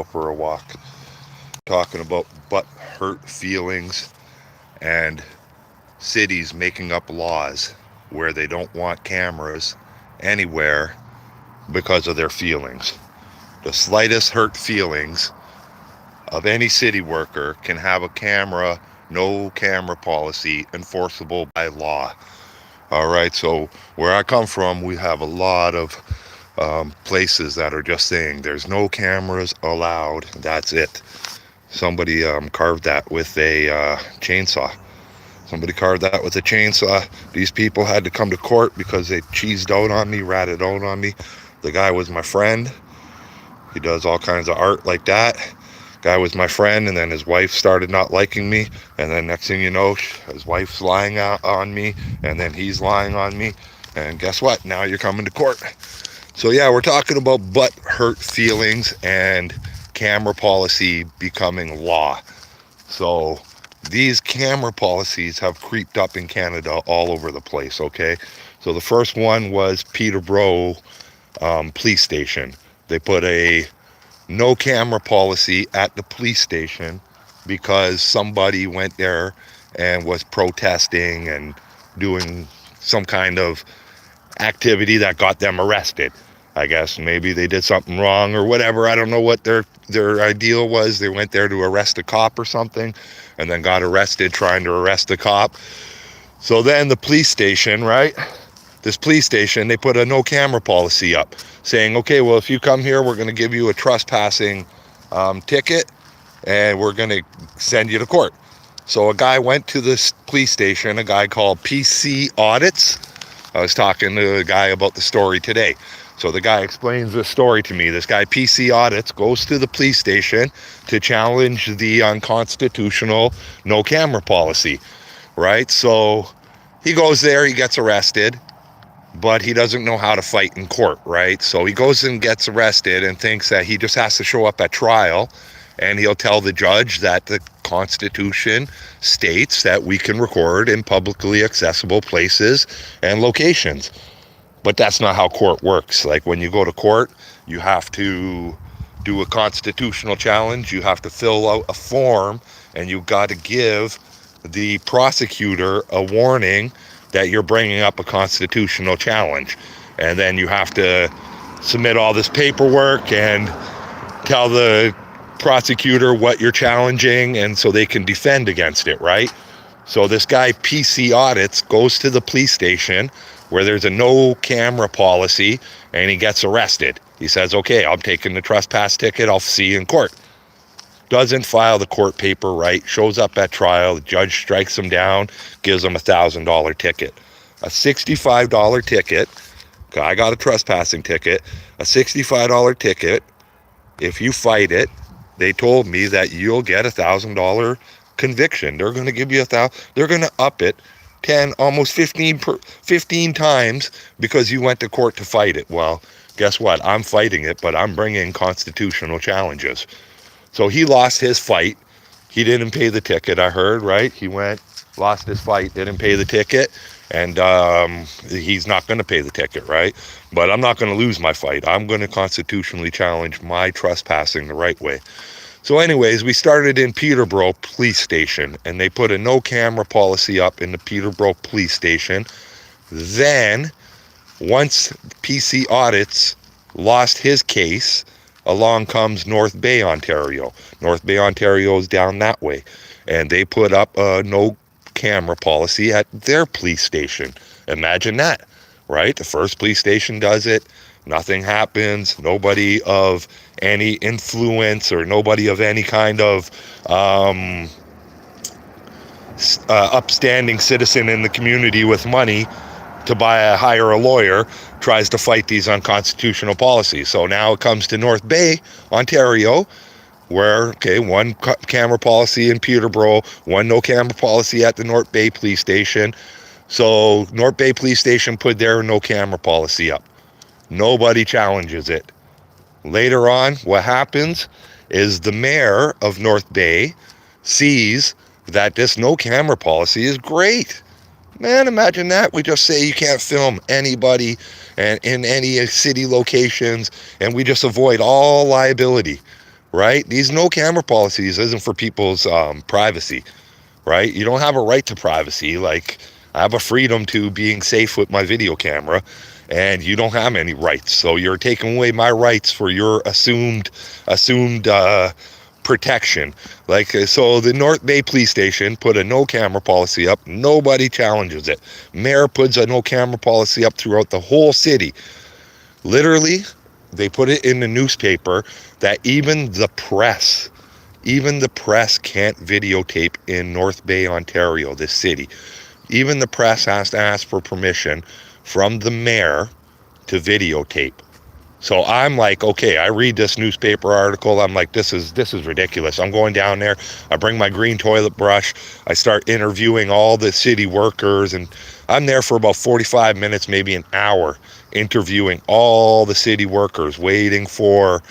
for a walk, talking about butt hurt feelings and cities making up laws where they don't want cameras anywhere because of their feelings. The slightest hurt feelings of any city worker can have a no camera policy enforceable by law. All right, so where I come from, we have a lot of places that are just saying there's no cameras allowed. That's it. Somebody carved that with a chainsaw. Somebody carved that with a chainsaw. These people had to come to court because they cheesed out on me, ratted out on me. The guy was my friend. He does all kinds of art like that. Guy was my friend, and then his wife started not liking me, and then next thing you know, his wife's lying on me, and then he's lying on me, and guess what? Now you're coming to court. So yeah, we're talking about butt hurt feelings and camera policy becoming law. So these camera policies have creeped up in Canada all over the place, okay? So the first one was Peterborough police station. They put a no camera policy at the police station because somebody went there and was protesting and doing some kind of activity that got them arrested. I guess maybe they did something wrong or whatever. I don't know what their ideal was. They went there to arrest a cop or something and then got arrested trying to arrest the cop. So then the police station, right? This police station, they put a no camera policy up saying, okay, well, if you come here, we're going to give you a trespassing ticket and we're going to send you to court. So a guy went to this police station, a guy called PC Audits. I was talking to a guy about the story today. So the guy explains the story to me. This guy, PC Audits, goes to the police station to challenge the unconstitutional no camera policy, right? So he goes there, he gets arrested, but he doesn't know how to fight in court, right? So he goes and gets arrested and thinks that he just has to show up at trial and he'll tell the judge that the Constitution states that we can record in publicly accessible places and locations. But that's not how court works. Like when you go to court, you have to do a constitutional challenge. You have to fill out a form and you've got to give the prosecutor a warning that you're bringing up a constitutional challenge. And then you have to submit all this paperwork and tell the prosecutor what you're challenging and so they can defend against it, right? So this guy, PC Audits, goes to the police station where there's a no camera policy and he gets arrested. He says, okay, I'm taking the trespass ticket. I'll see you in court. Doesn't file the court paper right, shows up at trial, the judge strikes him down, gives him $1,000 ticket. A $65 ticket, I got a trespassing ticket, a $65 ticket, if you fight it, they told me that you'll get $1,000 conviction. They're going to give you they're going to up it 10, almost 15 times because you went to court to fight it. Well, guess what? I'm fighting it, but I'm bringing constitutional challenges. So he lost his fight. He didn't pay the ticket, I heard, right? He went, lost his fight, didn't pay the ticket, and he's not going to pay the ticket, right? But I'm not going to lose my fight. I'm going to constitutionally challenge my trespassing the right way. So anyways, we started in Peterborough Police Station, and they put a no camera policy up in the Peterborough Police Station. Then, once PC Audits lost his case, along comes North Bay, Ontario. North Bay, Ontario is down that way. And they put up a no camera policy at their police station. Imagine that, right? The first police station does it. Nothing happens. Nobody of any influence or nobody of any kind of upstanding citizen in the community with money to hire a lawyer tries to fight these unconstitutional policies. So now it comes to North Bay, Ontario, where, okay, one camera policy in Peterborough, one no camera policy at the North Bay Police Station. So North Bay Police Station put their no camera policy up. Nobody challenges it. Later on, what happens is the mayor of North Bay sees that this no camera policy is great. Man, imagine that. We just say you can't film anybody and in any city locations, and we just avoid all liability. right? These no camera policies isn't for people's privacy, right? You don't have a right to privacy. Like, I have a freedom to being safe with my video camera, and you don't have any rights. So you're taking away my rights for your assumed protection. Like, so the North Bay Police Station put a no camera policy up. Nobody challenges it. Mayor puts a no camera policy up throughout the whole city. Literally, they put it in the newspaper that even the press can't videotape in North Bay, Ontario, this city. Even the press has to ask for permission from the mayor to videotape. So I'm like, okay, I read this newspaper article. I'm like, this is ridiculous. I'm going down there. I bring my green toilet brush. I start interviewing all the city workers, and I'm there for about 45 minutes, maybe an hour, interviewing all the city workers, waiting for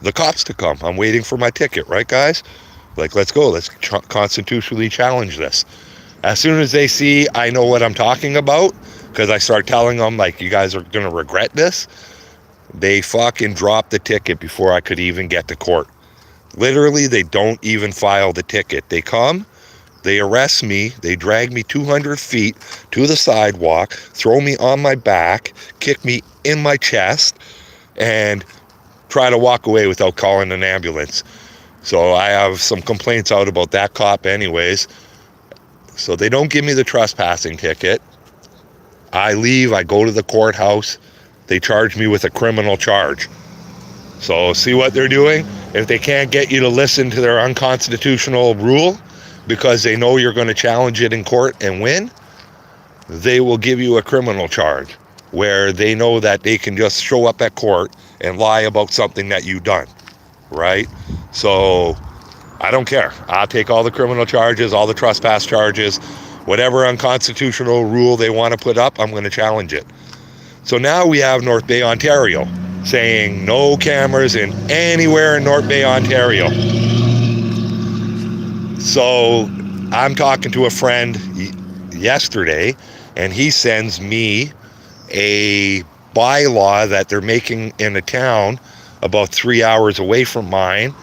the cops to come. I'm waiting for my ticket, right, guys? Like, let's go. Let's constitutionally challenge this. As soon as they see I know what I'm talking about, because I start telling them, like, you guys are going to regret this, they fucking drop the ticket before I could even get to court. Literally, they don't even file the ticket. They come, they arrest me, they drag me 200 feet to the sidewalk, throw me on my back, kick me in my chest, and try to walk away without calling an ambulance. So I have some complaints out about that cop anyways. So they don't give me the trespassing ticket. I leave, I go to the courthouse. They charge me with a criminal charge. So see what they're doing? If they can't get you to listen to their unconstitutional rule because they know you're going to challenge it in court and win, they will give you a criminal charge where they know that they can just show up at court and lie about something that you've done, right? So I don't care. I'll take all the criminal charges, all the trespass charges, whatever unconstitutional rule they want to put up, I'm going to challenge it. So now we have North Bay, Ontario, saying no cameras in anywhere in North Bay, Ontario. So I'm talking to a friend yesterday, and he sends me a bylaw that they're making in a town about 3 hours away from mine.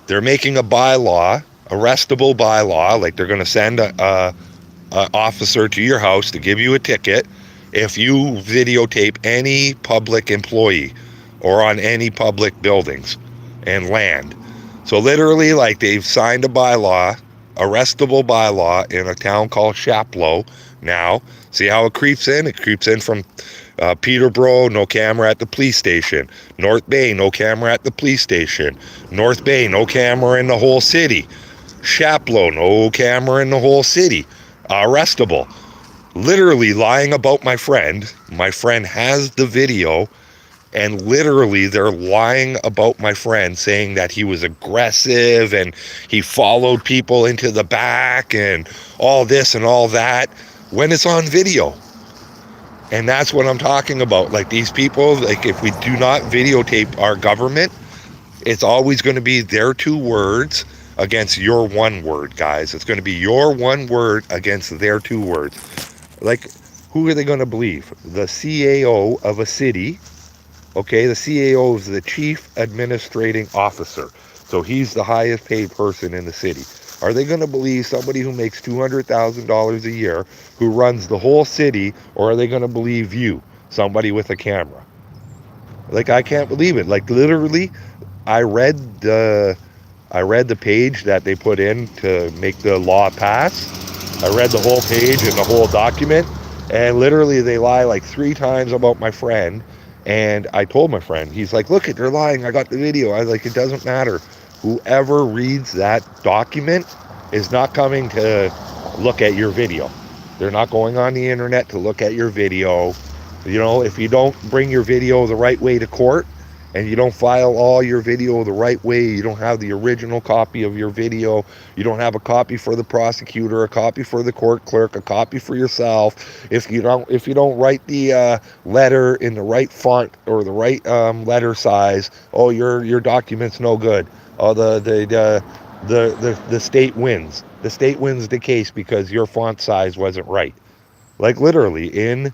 They're making a bylaw, arrestable bylaw, like they're going to send a officer to your house to give you a ticket if you videotape any public employee or on any public buildings and land. So literally, like, they've signed a bylaw, arrestable bylaw, in a town called Chapleau now. See how it creeps in? It creeps in from Peterborough, no camera at the police station. North Bay, no camera at the police station. North Bay, no camera in the whole city. Chapleau, no camera in the whole city. Arrestable. Literally lying about my friend. My friend has the video, and literally they're lying about my friend, saying that he was aggressive and he followed people into the back and all this and all that, when it's on video. And that's what I'm talking about. Like, these people, like, if we do not videotape our government, it's always going to be their 2 words against your 1 word, guys. It's going to be your 1 word against their 2 words. Like, who are they going to believe? The CAO of a city. Okay, the CAO is the Chief Administrating Officer. So he's the highest paid person in the city. Are they going to believe somebody who makes $200,000 a year, who runs the whole city, or are they going to believe you, somebody with a camera? Like, I can't believe it. Like, literally, I read the page that they put in to make the law pass. I read the whole page and the whole document, and literally they lie like 3 times about my friend. And I told my friend, he's like, look, they're lying. I got the video. I was like, it doesn't matter. Whoever reads that document is not coming to look at your video. They're not going on the internet to look at your video. You know, if you don't bring your video the right way to court, and you don't file all your video the right way, you don't have the original copy of your video, you don't have a copy for the prosecutor, a copy for the court clerk, a copy for yourself, if you don't write the letter in the right font or the right letter size, oh, your document's no good. Oh, the state wins. The state wins the case because your font size wasn't right. Like, literally, in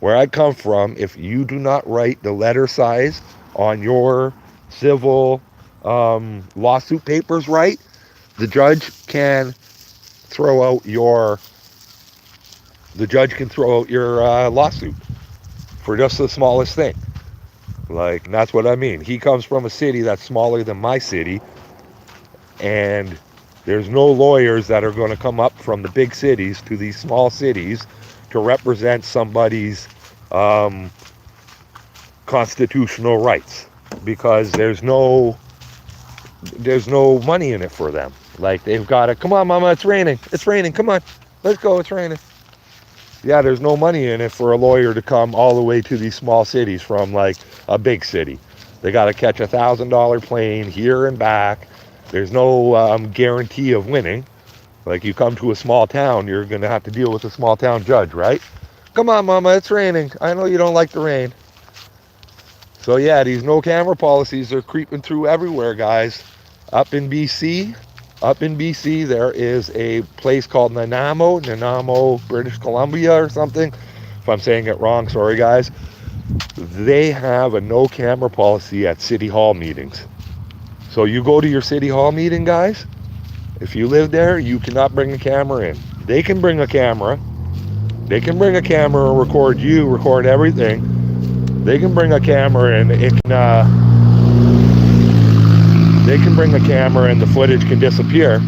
where I come from, if you do not write the letter size on your civil lawsuit papers right, the judge can throw out your lawsuit for just the smallest thing. Like, and that's what I mean. He comes from a city that's smaller than my city, and there's no lawyers that are going to come up from the big cities to these small cities to represent somebody's um, constitutional rights, because there's no money in it for them. Like, they've got to, come on, mama, it's raining, come on, let's go, it's raining. Yeah, there's no money in it for a lawyer to come all the way to these small cities from like a big city. They got to catch $1,000 plane here and back. There's no guarantee of winning. Like, you come to a small town, you're going to have to deal with a small town judge, right? Come on, mama, it's raining. I know you don't like the rain. So yeah, these no camera policies are creeping through everywhere, guys. Up in BC, there is a place called Nanaimo, British Columbia or something. If I'm saying it wrong, sorry guys. They have a no camera policy at city hall meetings. So you go to your city hall meeting, guys, if you live there, you cannot bring a camera in. They can bring a camera. They can bring a camera and record you, record everything. They can bring a camera and they can bring a camera and the footage can disappear,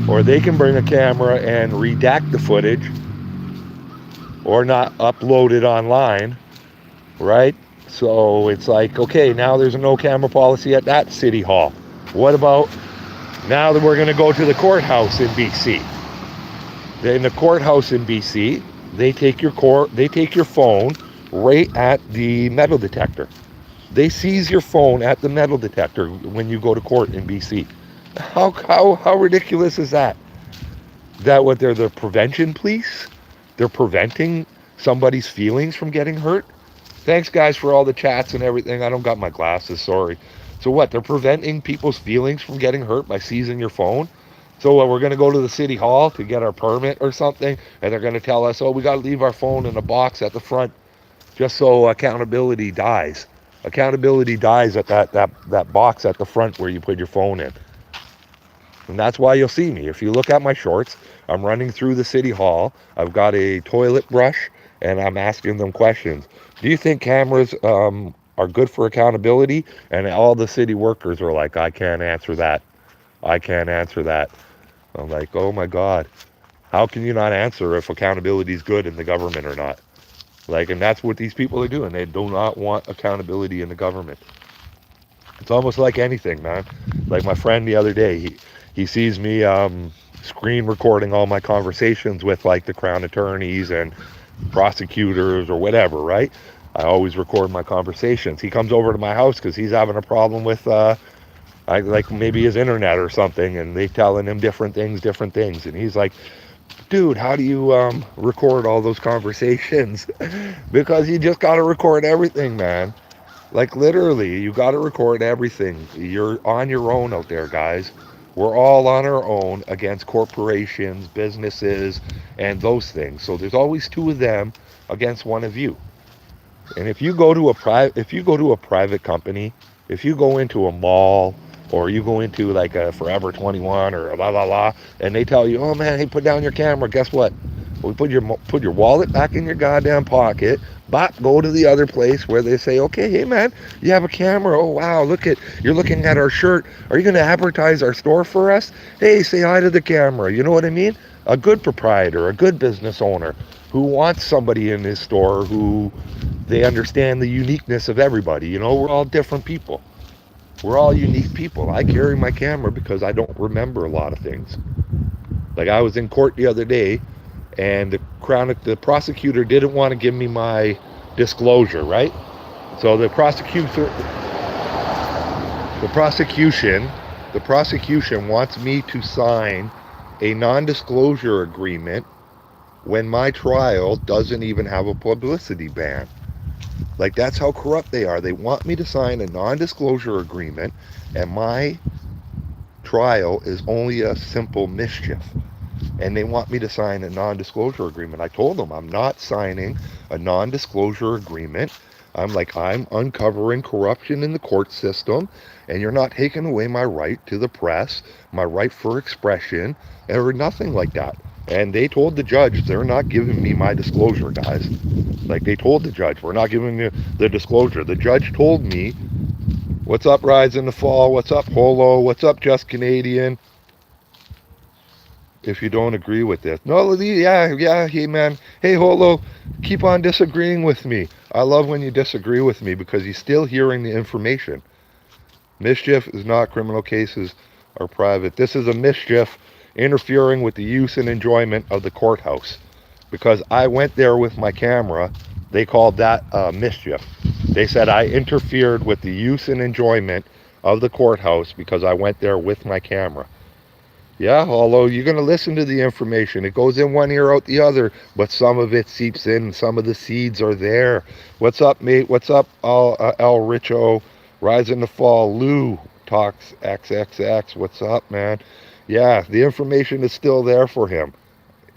or they can bring a camera and redact the footage or not upload it online, right? So it's like, okay, now there's a no camera policy at that city hall. What about now that we're going to go to the courthouse in BC? In the courthouse in BC, they take your phone right at the metal detector. They seize your phone at the metal detector when you go to court in BC. How ridiculous is that? That what they're the prevention police? They're preventing somebody's feelings from getting hurt? Thanks guys for all the chats and everything. I don't got my glasses, sorry. So what, they're preventing people's feelings from getting hurt by seizing your phone? So what, we're going to go to the city hall to get our permit or something, and they're going to tell us, oh, we got to leave our phone in a box at the front just so accountability dies. Accountability dies at that box at the front where you put your phone in. And that's why you'll see me. If you look at my shorts, I'm running through the city hall. I've got a toilet brush, and I'm asking them questions. Do you think cameras are good for accountability? And all the city workers are like, I can't answer that. I can't answer that. I'm like, oh my God. How can you not answer if accountability is good in the government or not? Like, and that's what these people are doing. They do not want accountability in the government. It's almost like anything, man. Like my friend the other day, he sees me screen recording all my conversations with like the crown attorneys and prosecutors or whatever, right? I always record my conversations. He comes over to my house because he's having a problem with like maybe his internet or something, and they telling him different things, and he's like, dude, how do you record all those conversations? Because you just got to record everything, man. Like, literally, you got to record everything. You're on your own out there, guys. We're all on our own against corporations, businesses, and those things. So there's always two of them against one of you. And if you go to a private company, if you go into a mall, or you go into like a Forever 21 or a and they tell you, oh man, hey, put down your camera. Guess what? We put your wallet back in your goddamn pocket. But go to the other place where they say, okay, hey man, you have a camera. Oh wow, you're looking at our shirt. Are you going to advertise our store for us? Hey, say hi to the camera. You know what I mean? A good proprietor, a good business owner who wants somebody in his store who they understand the uniqueness of everybody. You know, we're all different people. We're all unique people. I carry my camera because I don't remember a lot of things. Like, I was in court the other day, and the prosecutor didn't want to give me my disclosure, right? So the prosecution wants me to sign a non-disclosure agreement when my trial doesn't even have a publicity ban. Like, that's how corrupt they are. They want me to sign a non-disclosure agreement, and my trial is only a simple mischief. And they want me to sign a non-disclosure agreement. I told them I'm not signing a non-disclosure agreement I'm like, I'm uncovering corruption in the court system, and you're not taking away my right to the press, my right for expression, or nothing like that. And they told the judge they're not giving me my disclosure, guys. Like, they told the judge, we're not giving you the disclosure. The judge told me, what's up, Rise in the Fall? What's up, Holo? What's up, Just Canadian? If you don't agree with this. No, yeah, hey, man. Hey, Holo, keep on disagreeing with me. I love when you disagree with me because you're still hearing the information. Mischief is not criminal cases are private. This is a mischief interfering with the use and enjoyment of the courthouse. Because I went there with my camera, they called that mischief. They said I interfered with the use and enjoyment of the courthouse because I went there with my camera. Yeah, although you're going to listen to the information. It goes in one ear, out the other, but some of it seeps in. Some of the seeds are there. What's up, mate? What's up, Al Richo? Rise in the Fall. Lou talks XXX. What's up, man? Yeah, the information is still there for him.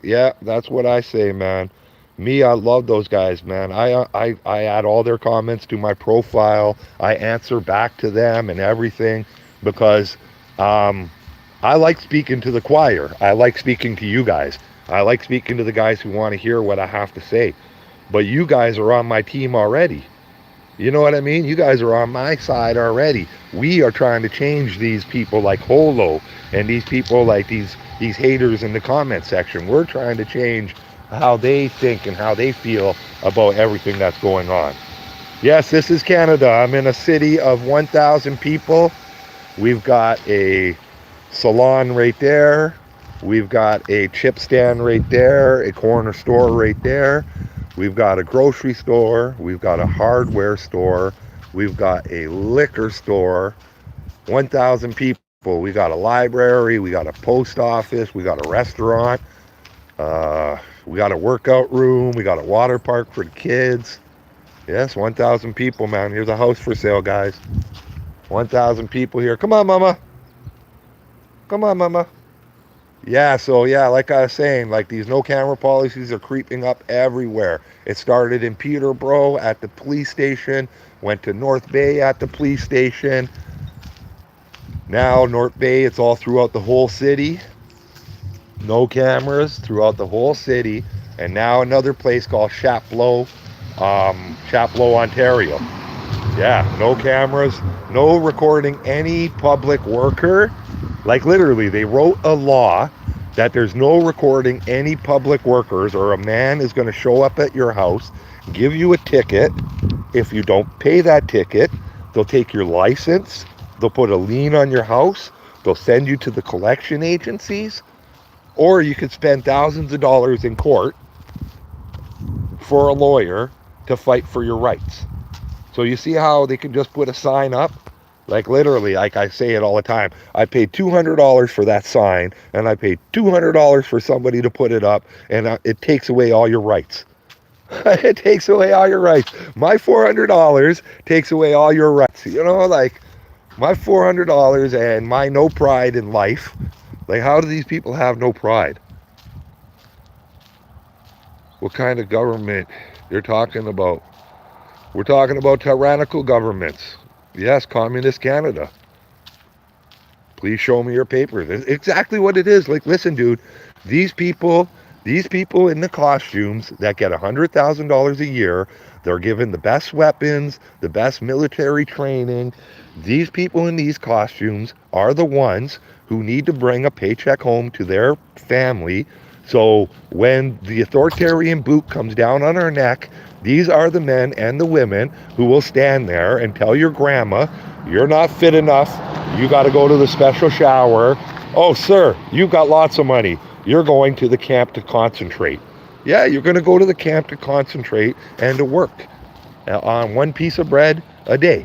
Yeah, that's what I say, man. Me, I love those guys, man. I add all their comments to my profile. I answer back to them and everything because um, I like speaking to the choir. I like speaking to you guys. I like speaking to the guys who want to hear what I have to say. But you guys are on my team already. You know what I mean? You guys are on my side already. We are trying to change these people like Holo and these people like these haters in the comment section. We're trying to change how they think and how they feel about everything that's going on. Yes, this is Canada. I'm in a city of 1,000 people. We've got a salon right there. We've got a chip stand right there, a corner store right there. We've got a grocery store. We've got a hardware store. We've got a liquor store. 1,000 people. We got a library. We got a post office. We got a restaurant. We got a workout room. We got a water park for the kids. Yes, 1,000 people, man. Here's a house for sale, guys. 1,000 people here. Come on, mama. Come on, mama. Yeah, so yeah, like I was saying, like these no camera policies are creeping up everywhere. It started in Peterborough at the police station, went to North Bay at the police station. Now North Bay, it's all throughout the whole city. No cameras throughout the whole city. And now another place called Chapleau, Ontario. Yeah, no cameras, no recording any public worker. Like literally, they wrote a law that there's no recording any public workers, or a man is going to show up at your house, give you a ticket. If you don't pay that ticket, they'll take your license, they'll put a lien on your house, they'll send you to the collection agencies, or you could spend thousands of dollars in court for a lawyer to fight for your rights. So you see how they can just put a sign up? Like literally, like I say it all the time, I paid $200 for that sign, and I paid $200 for somebody to put it up, and it takes away all your rights. It takes away all your rights. My $400 takes away all your rights. You know, like my $400 and my no pride in life. Like, how do these people have no pride? What kind of government they're talking about? We're talking about tyrannical governments. Yes, communist Canada. Please show me your papers. It's exactly what it is. Like, listen, dude, these people in the costumes that get $100,000 a year, they're given the best weapons, the best military training. These people in these costumes are the ones who need to bring a paycheck home to their family. So when the authoritarian boot comes down on our neck, these are the men and the women who will stand there and tell your grandma, you're not fit enough. You got to go to the special shower. Oh, sir, you've got lots of money. You're going to the camp to concentrate. Yeah, you're going to go to the camp to concentrate and to work on one piece of bread a day.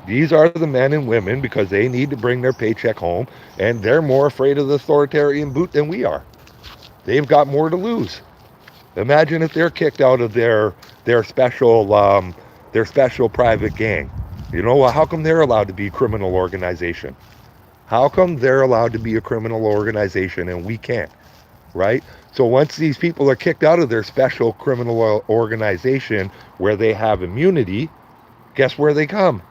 These are the men and women because they need to bring their paycheck home, and they're more afraid of the authoritarian boot than we are. They've got more to lose. Imagine if they're kicked out of their special private gang. You know, how come they're allowed to be a criminal organization? How come they're allowed to be a criminal organization and we can't, right? So once these people are kicked out of their special criminal organization where they have immunity, Guess where they come?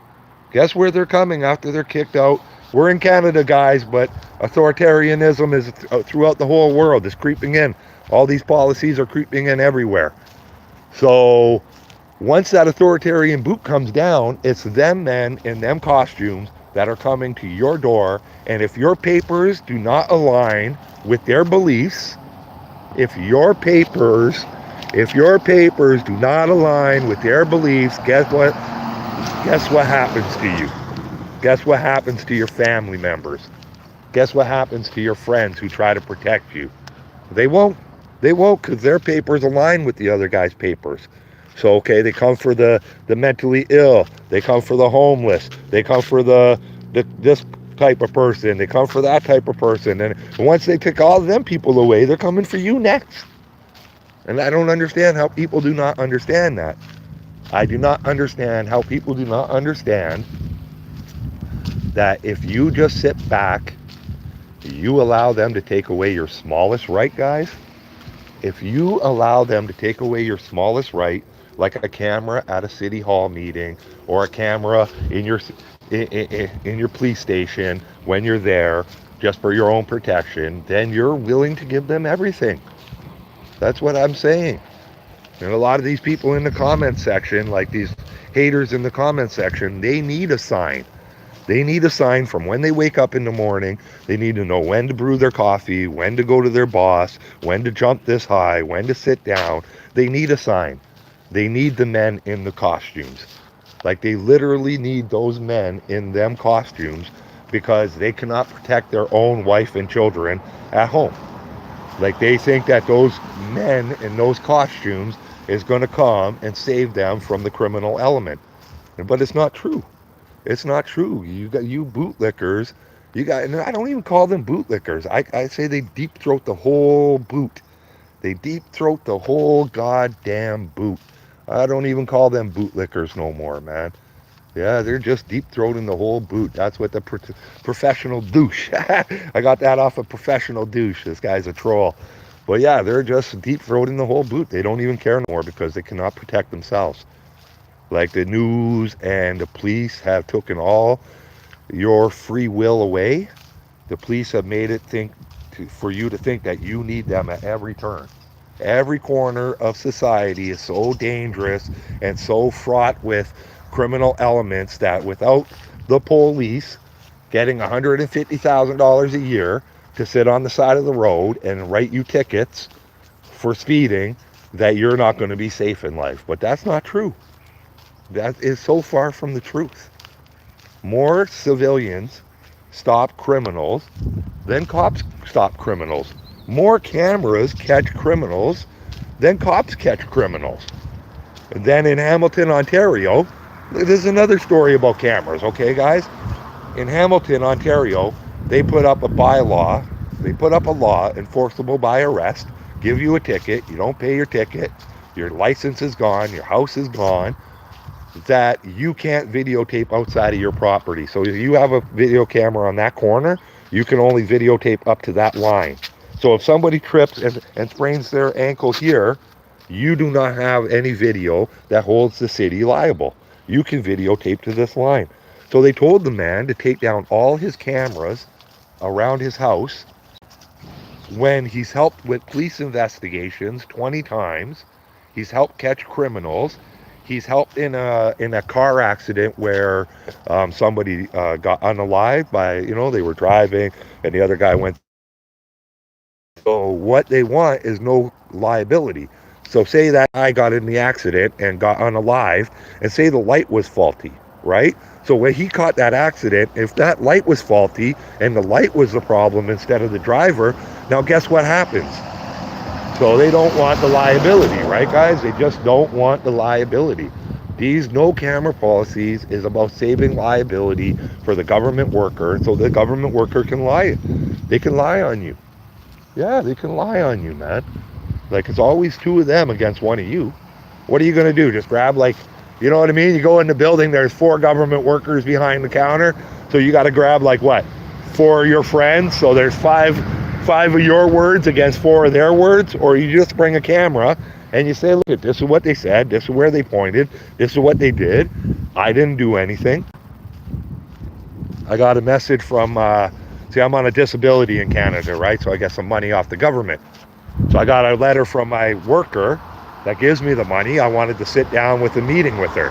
Guess where they're coming after they're kicked out? We're in Canada, guys, but authoritarianism is throughout the whole world. It's creeping in. All these policies are creeping in everywhere. So once that authoritarian boot comes down, it's them men in them costumes that are coming to your door. And if your papers do not align with their beliefs, if your papers do not align with their beliefs, guess what? Guess what happens to you? Guess what happens to your family members? Guess what happens to your friends who try to protect you? They won't. They won't, because their papers align with the other guy's papers. So, okay, they come for the mentally ill. They come for the homeless. They come for this type of person. They come for that type of person. And once they take all of them people away, they're coming for you next. And I don't understand how people do not understand that. I do not understand how people do not understand that if you just sit back, you allow them to take away your smallest right, guys. If you allow them to take away your smallest right, like a camera at a city hall meeting or a camera in your police station when you're there just for your own protection, then you're willing to give them everything. That's what I'm saying. And a lot of these people in the comment section, like these haters in the comment section, they need a sign. They need a sign from when they wake up in the morning. They need to know when to brew their coffee, when to go to their boss, when to jump this high, when to sit down. They need a sign. They need the men in the costumes. Like, they literally need those men in them costumes because they cannot protect their own wife and children at home. Like, they think that those men in those costumes is going to come and save them from the criminal element. But it's not true. It's not true. You bootlickers, and I don't even call them bootlickers. I say they deep throat the whole boot. They deep throat the whole goddamn boot. I don't even call them bootlickers no more, man. Yeah, they're just deep throating the whole boot. That's what the professional douche. I got that off of Professional Douche. This guy's a troll. But yeah, they're just deep throating the whole boot. They don't even care no more because they cannot protect themselves. Like, the news and the police have taken all your free will away. The police have made it for you to think that you need them at every turn. Every corner of society is so dangerous and so fraught with criminal elements that without the police getting $150,000 a year to sit on the side of the road and write you tickets for speeding, that you're not going to be safe in life. But that's not true. That is so far from the truth. More civilians stop criminals than cops stop criminals. More cameras catch criminals than cops catch criminals. And then in Hamilton, Ontario, there's another story about cameras, okay, guys? In Hamilton, Ontario, they put up a bylaw. They put up a law enforceable by arrest. Give you a ticket. You don't pay your ticket. Your license is gone. Your house is gone. That you can't videotape outside of your property. So if you have a video camera on that corner, you can only videotape up to that line. So if somebody trips and sprains their ankle here, you do not have any video that holds the city liable. You can videotape to this line. So they told the man to take down all his cameras around his house when he's helped with police investigations 20 times. He's helped catch criminals. He's helped in a car accident where somebody got unalived by, they were driving and the other guy went. So what they want is no liability. So say that guy got in the accident and got unalived, and say the light was faulty, right? So when he caught that accident, if that light was faulty and the light was the problem instead of the driver, now guess what happens? So they don't want the liability, right, guys? They just don't want the liability. These no camera policies is about saving liability for the government worker, so the government worker can lie. They can lie on you. Yeah, they can lie on you, man. Like, it's always two of them against one of you. What are you going to do? Just grab, you know what I mean? You go in the building, there's 4 government workers behind the counter, so you got to grab, 4 of your friends, so there's five of your words against 4 of their words, or you just bring a camera And you say, look, this is what they said, this is where they pointed, this is what they did. I didn't do anything. I got a message from, see, I'm on a disability in Canada, right? So I get some money off the government. So I got a letter from my worker that gives me the money. I wanted to sit down with a meeting with her.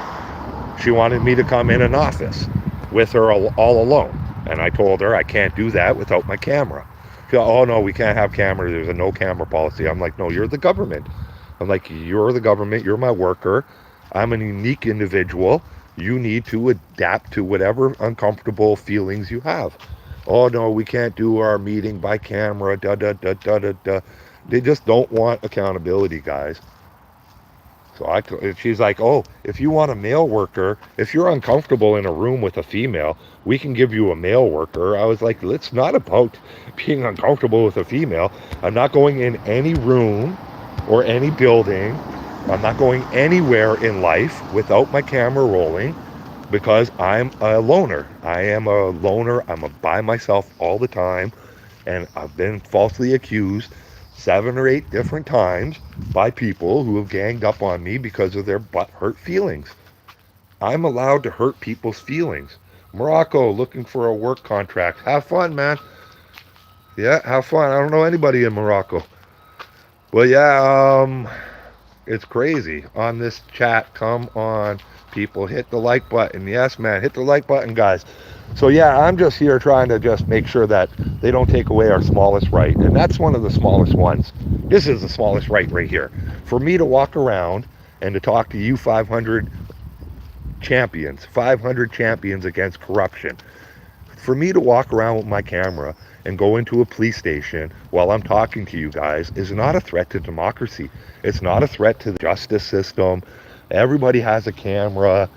She wanted me to come in an office with her all alone. And I told her I can't do that without my camera. She said, oh no, we can't have cameras. There's a no camera policy. I'm like, no, you're the government. I'm like, you're the government. You're my worker. I'm an unique individual. You need to adapt to whatever uncomfortable feelings you have. Oh no, we can't do our meeting by camera. Da da da da da da. They just don't want accountability, guys. So she's like, oh, if you want a male worker, if you're uncomfortable in a room with a female, we can give you a male worker. I was like, it's not about being uncomfortable with a female. I'm not going in any room or any building. I'm not going anywhere in life without my camera rolling because I'm a loner. I am a loner. I'm by myself all the time. And I've been falsely accused 7 or 8 different times by people who have ganged up on me because of their butthurt feelings. I'm allowed to hurt people's feelings. Morocco, looking for a work contract. Have fun, man. Yeah, have fun. I don't know anybody in Morocco. Well, yeah, it's crazy. On this chat, come on, people, hit the like button. Yes, man, hit the like button, guys. So yeah, I'm just here trying to just make sure that they don't take away our smallest right. And that's one of the smallest ones. This is the smallest right here. For me to walk around and to talk to you 500 champions against corruption. For me to walk around with my camera and go into a police station while I'm talking to you guys is not a threat to democracy. It's not a threat to the justice system. Everybody has a camera.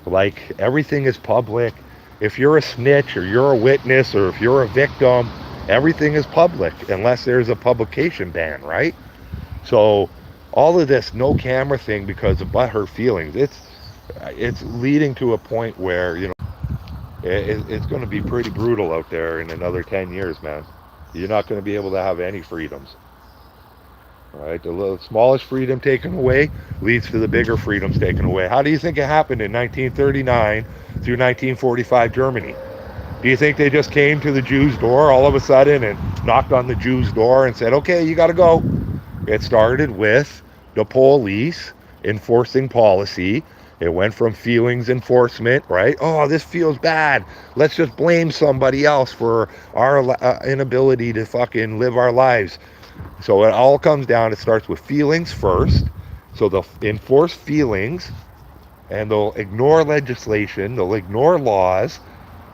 Like, everything is public. If you're a snitch or you're a witness or if you're a victim, everything is public unless there's a publication ban, right? So all of this no camera thing because of butthurt feelings, it's leading to a point where, you know, it's going to be pretty brutal out there in another 10 years, man. You're not going to be able to have any freedoms. All right, the smallest freedom taken away leads to the bigger freedoms taken away. How do you think it happened in 1939 through 1945 Germany? Do you think they just came to the Jews' door all of a sudden and knocked on the Jews' door and said, okay, you got to go? It started with the police enforcing policy. It went from feelings enforcement, right? Oh, this feels bad. Let's just blame somebody else for our inability to fucking live our lives. So it all comes down, it starts with feelings first. So they'll enforce feelings and they'll ignore legislation, they'll ignore laws,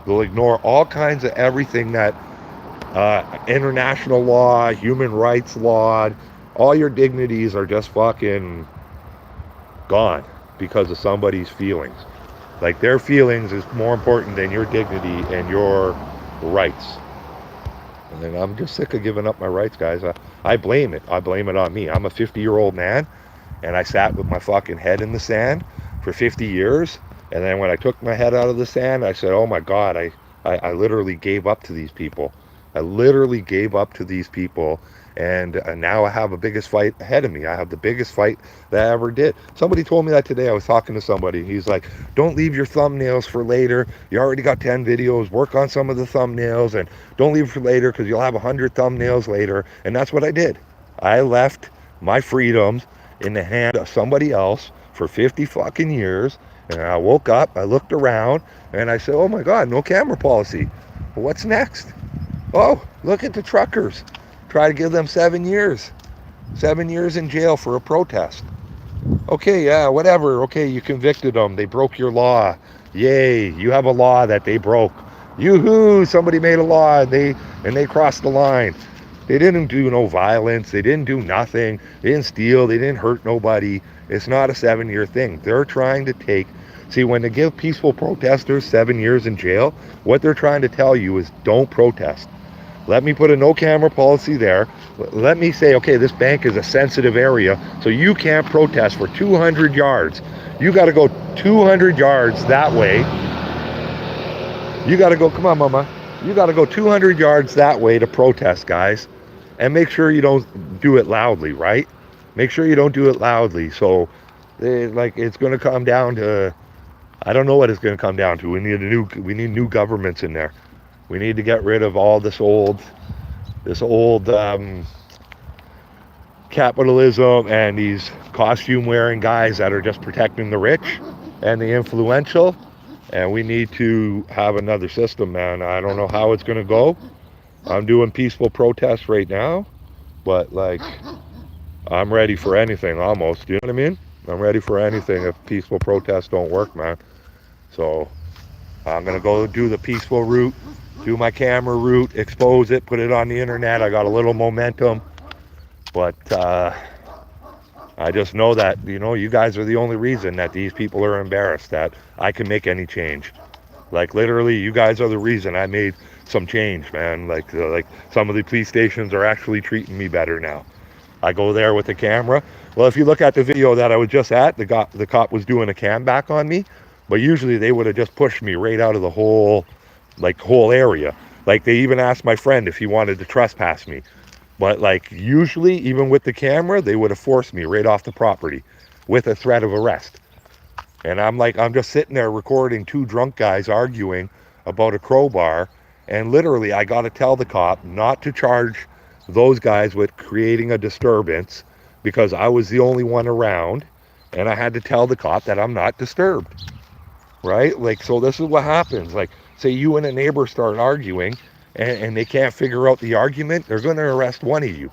they'll ignore all kinds of everything that international law, human rights law, all your dignities are just fucking gone because of somebody's feelings. Like, their feelings is more important than your dignity and your rights. And I'm just sick of giving up my rights, guys. I blame it. I blame it on me. I'm a 50-year-old man, and I sat with my fucking head in the sand for 50 years. And then when I took my head out of the sand, I said, oh my God, I literally gave up to these people. I literally gave up to these people. And now I have the biggest fight ahead of me. I have the biggest fight that I ever did. Somebody told me that today. I was talking to somebody. He's like, don't leave your thumbnails for later. You already got 10 videos. Work on some of the thumbnails and don't leave it for later because you'll have 100 thumbnails later. And that's what I did. I left my freedoms in the hand of somebody else for 50 fucking years. And I woke up, I looked around, and I said, oh my God, no camera policy. Well, what's next? Oh, look at the truckers. Try to give them 7 years. 7 years in jail for a protest. Okay, yeah, whatever. Okay, you convicted them. They broke your law. Yay, you have a law that they broke. Yoo-hoo, somebody made a law and they crossed the line. They didn't do no violence. They didn't do nothing. They didn't steal. They didn't hurt nobody. It's not a 7-year thing. They're trying to take... See, when they give peaceful protesters 7 years in jail, what they're trying to tell you is don't protest. Let me put a no camera policy there. Let me say, okay, this bank is a sensitive area, so you can't protest for 200 yards. You got to go 200 yards that way. You got to go, come on, mama. You got to go 200 yards that way to protest, guys. And make sure you don't do it loudly, right? Make sure you don't do it loudly. So, it's going to come down to, I don't know what it's going to come down to. We need new governments in there. We need to get rid of all this old capitalism and these costume wearing guys that are just protecting the rich and the influential. And we need to have another system, man. I don't know how it's going to go. I'm doing peaceful protests right now, but I'm ready for anything almost. You know what I mean? I'm ready for anything if peaceful protests don't work, man. So I'm going to go do the peaceful route, do my camera route, expose it, put it on the internet. I got a little momentum, but I just know that, you guys are the only reason that these people are embarrassed that I can make any change. Literally, you guys are the reason I made some change, man. Like some of the police stations are actually treating me better now. I go there with the camera. Well, if you look at the video that I was just at, the cop was doing a cam back on me, but usually they would have just pushed me right out of the whole area. They even asked my friend if he wanted to trespass me. But usually, even with the camera, they would have forced me right off the property with a threat of arrest. And I'm just sitting there recording two drunk guys arguing about a crowbar. And literally, I got to tell the cop not to charge those guys with creating a disturbance because I was the only one around. And I had to tell the cop that I'm not disturbed. Right? So this is what happens. Say you and a neighbor start arguing and they can't figure out the argument, they're going to arrest one of you.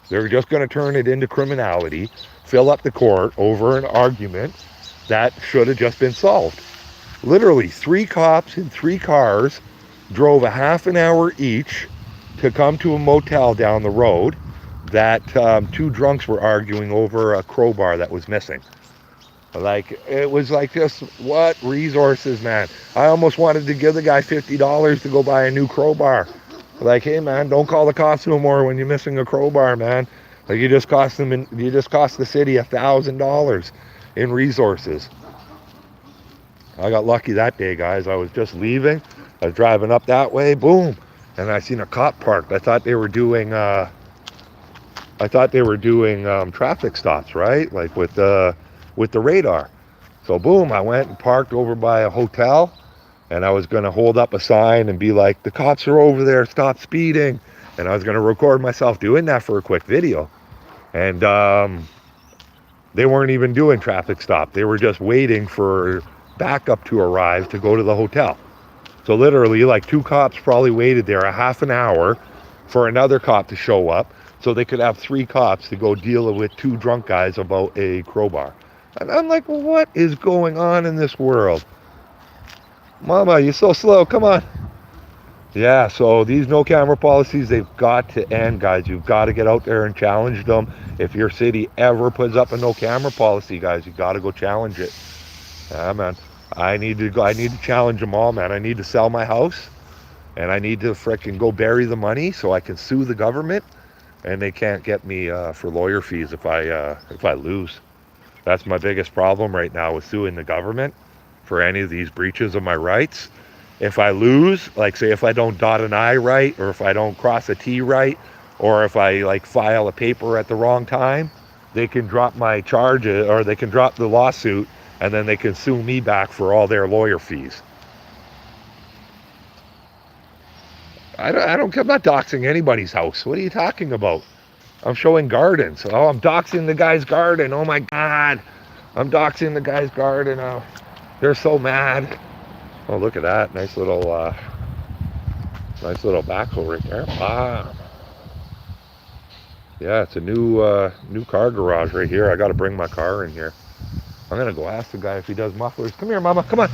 They're just going to turn it into criminality, fill up the court over an argument that should have just been solved. Literally, 3 cops in 3 cars drove a half an hour each to come to a motel down the road that 2 drunks were arguing over a crowbar that was missing. It was just, what resources, man. I almost wanted to give the guy $50 to go buy a new crowbar. Hey, man, don't call the cops no more when you're missing a crowbar, man. You just cost the city $1,000 in resources. I got lucky that day, guys. I was just leaving. I was driving up that way, boom, and I seen a cop parked. I thought they were doing traffic stops, right? With the radar. So boom, I went and parked over by a hotel, and I was gonna hold up a sign and be like, "The cops are over there, stop speeding." And I was gonna record myself doing that for a quick video. And they weren't even doing traffic stop. They were just waiting for backup to arrive to go to the hotel. So literally, 2 cops probably waited there a half an hour for another cop to show up so they could have 3 cops to go deal with 2 drunk guys about a crowbar. And I'm like, what is going on in this world? Mama, you're so slow. Come on. Yeah, so these no camera policies, they've got to end, guys. You've got to get out there and challenge them. If your city ever puts up a no camera policy, guys, you got to go challenge it. Yeah, man. I need to challenge them all, man. I need to sell my house, and I need to frickin' go bury the money so I can sue the government, and they can't get me for lawyer fees if I lose. That's my biggest problem right now with suing the government for any of these breaches of my rights. If I lose, say if I don't dot an I right, or if I don't cross a T right, or if I file a paper at the wrong time, they can drop my charges, or they can drop the lawsuit, and then they can sue me back for all their lawyer fees. I'm not doxing anybody's house. What are you talking about? I'm showing gardens. Oh, I'm doxing the guy's garden. Oh my God. I'm doxing the guy's garden. Oh, they're so mad. Oh, look at that. Nice little backhoe right there. Ah. Yeah, it's a new car garage right here. I got to bring my car in here. I'm going to go ask the guy if he does mufflers. Come here, Mama. Come on.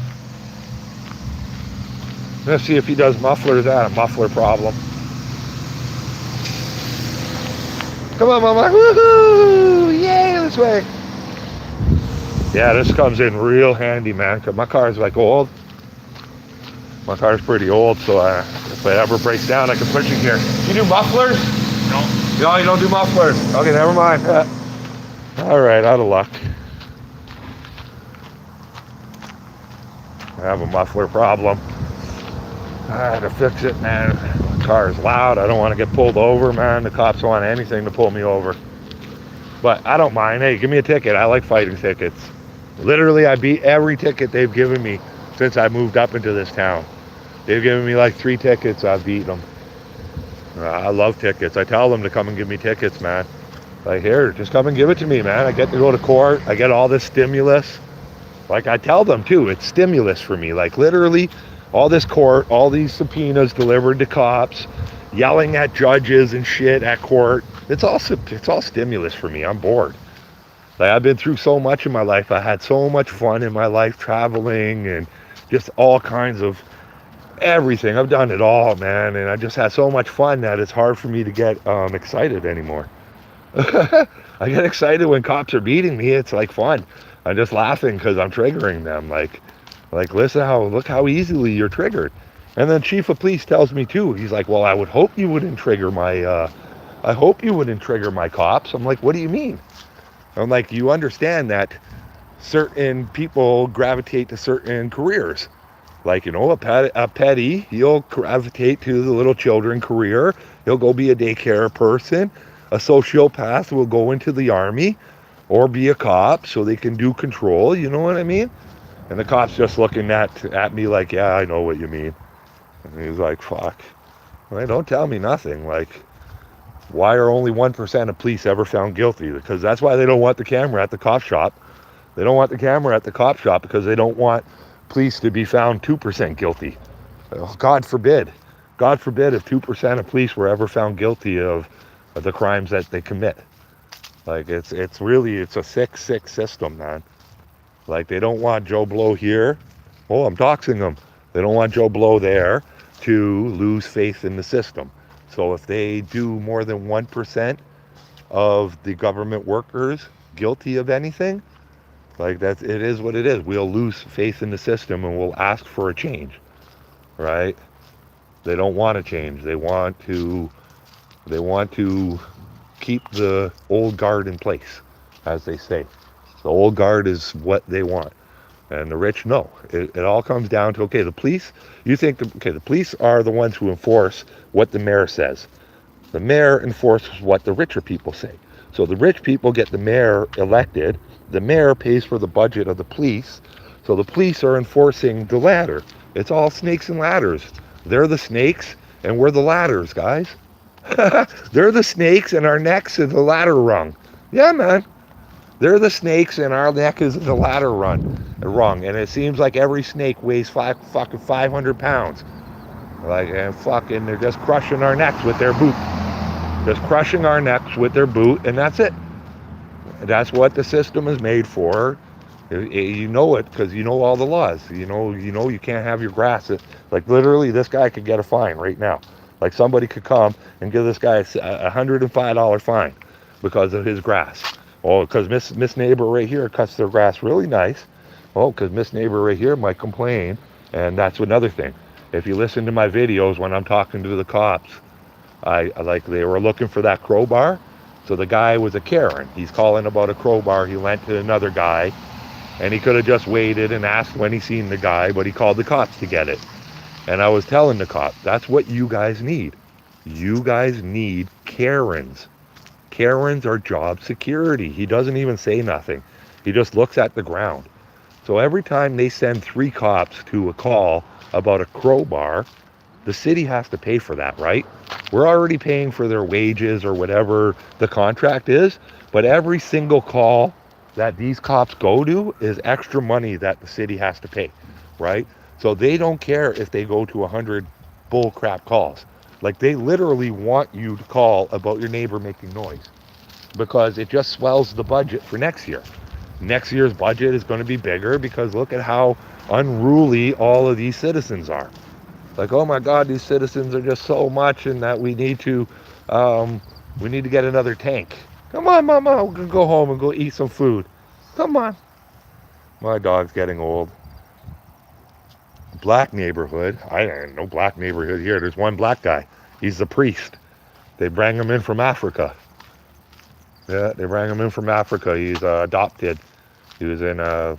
I'm going to see if he does mufflers. I had a muffler problem. Come on, Mama. Woohoo! Yay, this way. Yeah, this comes in real handy, man, because my car's old. My car's pretty old, so if it ever breaks down, I can push it here. You do mufflers? No, you don't do mufflers. Okay, never mind. All right, out of luck. I have a muffler problem. I had to fix it, man. My car is loud. I don't want to get pulled over, man. The cops want anything to pull me over. But I don't mind. Hey, give me a ticket. I like fighting tickets. Literally, I beat every ticket they've given me since I moved up into this town. They've given me like 3 tickets. I've beat them. I love tickets. I tell them to come and give me tickets, man. Like, here, just come and give it to me, man. I get to go to court. I get all this stimulus. Like, I tell them, too, it's stimulus for me. Like, literally, all this court, all these subpoenas delivered to cops, yelling at judges and shit at court. It's all stimulus for me. I'm bored. Like, I've been through so much in my life. I had so much fun in my life traveling and just all kinds of everything. I've done it all, man. And I just had so much fun that it's hard for me to get excited anymore. I get excited when cops are beating me. It's like fun. I'm just laughing because I'm triggering them. Like look how easily you're triggered. And then chief of police tells me too. He's like, well, I would hope you wouldn't trigger my. I hope you wouldn't trigger my cops. I'm like, what do you mean? I'm like, you understand that certain people gravitate to certain careers. Like, a petty, he'll gravitate to the little children career. He'll go be a daycare person. A sociopath will go into the army or be a cop so they can do control. You know what I mean? And the cop's just looking at me like, yeah, I know what you mean. And he's like, fuck. Well, don't tell me nothing. Like, why are only 1% of police ever found guilty? Because that's why they don't want the camera at the cop shop. They don't want the camera at the cop shop because they don't want police to be found 2% guilty. Oh, God forbid. God forbid if 2% of police were ever found guilty of the crimes that they commit. Like, it's a sick system, man. Like, they don't want Joe Blow here. Oh, I'm doxing them. They don't want Joe Blow there to lose faith in the system. So if they do more than 1% of the government workers guilty of anything, like, it is what it is. We'll lose faith in the system and we'll ask for a change, right? They don't want to change. They want to keep the old guard in place, as they say. The old guard is what they want. And the rich, no. It all comes down to, okay, the police, the police are the ones who enforce what the mayor says. The mayor enforces what the richer people say. So the rich people get the mayor elected. The mayor pays for the budget of the police. So the police are enforcing the ladder. It's all snakes and ladders. They're the snakes and we're the ladders, guys. They're the snakes and our necks is the ladder rung. Yeah, man. They're the snakes and our neck is the ladder rung. And it seems like every snake weighs fucking 500 pounds. Like, and fucking, they're just crushing our necks with their boot. Just crushing our necks with their boot, and that's it. That's what the system is made for. You know it because you know all the laws. You know you can't have your grass. Like, literally, this guy could get a fine right now. Like, somebody could come and give this guy a $105 fine because of his grass. Oh, because Miss Neighbor right here cuts their grass really nice. Oh, because Miss Neighbor right here might complain. And that's another thing. If you listen to my videos when I'm talking to the cops, I like, they were looking for that crowbar. So the guy was a Karen. He's calling about a crowbar he lent to another guy. And he could have just waited and asked when he seen the guy, but he called the cops to get it. And I was telling the cop, that's what you guys need. You guys need Karens. Karens are job security. He doesn't even say nothing. He just looks at the ground. So every time they send 3 cops to a call about a crowbar, the city has to pay for that, right? We're already paying for their wages or whatever the contract is, but every single call that these cops go to is extra money that the city has to pay, right? So they don't care if they go to 100 bull crap calls. Like, they literally want you to call about your neighbor making noise because it just swells the budget for next year. Next year's budget is going to be bigger because look at how unruly all of these citizens are. Like, oh my God, these citizens are just so much, and that we need to get another tank. Come on, Mama, we're gonna go home and go eat some food. Come on. My dog's getting old. Black neighborhood. I don't know, black neighborhood here. There's one black guy. He's the priest. They bring him in from Africa. Yeah, they bring him in from Africa. He's adopted. He was in a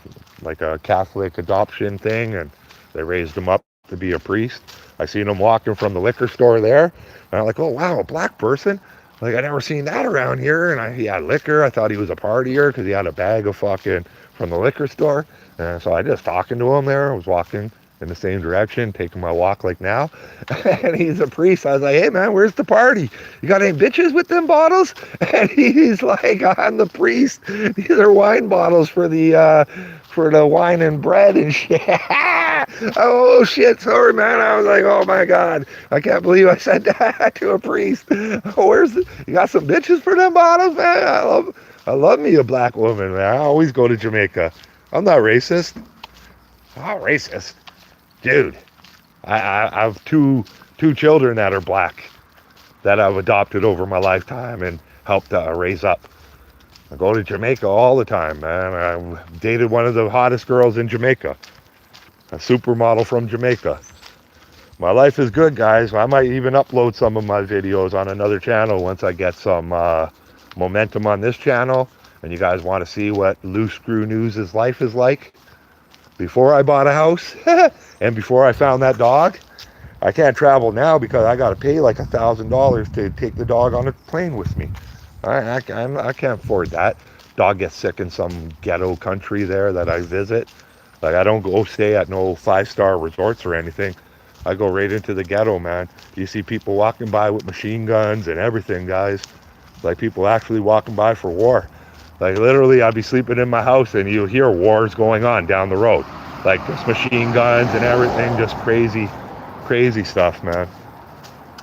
Catholic adoption thing, and they raised him up to be a priest. I seen him walking from the liquor store there, and I'm like, oh wow, a black person. Like, I never seen that around here. And he had liquor. I thought he was a partier because he had a bag of fucking from the liquor store. And so I just talking to him there. I was walking in the same direction, taking my walk like now. And he's a priest. I was like, hey, man, where's the party? You got any bitches with them bottles? And he's like, I'm the priest. These are wine bottles for the wine and bread and shit. Oh, shit. Sorry, man. I was like, oh, my God. I can't believe I said that to a priest. You got some bitches for them bottles, man? I love me a black woman, man. I always go to Jamaica. I'm not racist. I'm not racist. Dude, I have two children that are black that I've adopted over my lifetime and helped raise up. I go to Jamaica all the time, man. I dated one of the hottest girls in Jamaica, a supermodel from Jamaica. My life is good, guys. I might even upload some of my videos on another channel once I get some momentum on this channel and you guys want to see what Loose Screw News' life is like. Before I bought a house and before I found that dog, I can't travel now because I got to pay like $1,000 to take the dog on a plane with me. I can't afford that. Dog gets sick in some ghetto country there that I visit. Like, I don't go stay at no 5-star resorts or anything. I go right into the ghetto, man. You see people walking by with machine guns and everything, guys. Like, people actually walking by for war. Like, literally, I'd be sleeping in my house and you hear wars going on down the road. Like, just machine guns and everything, just crazy stuff, man.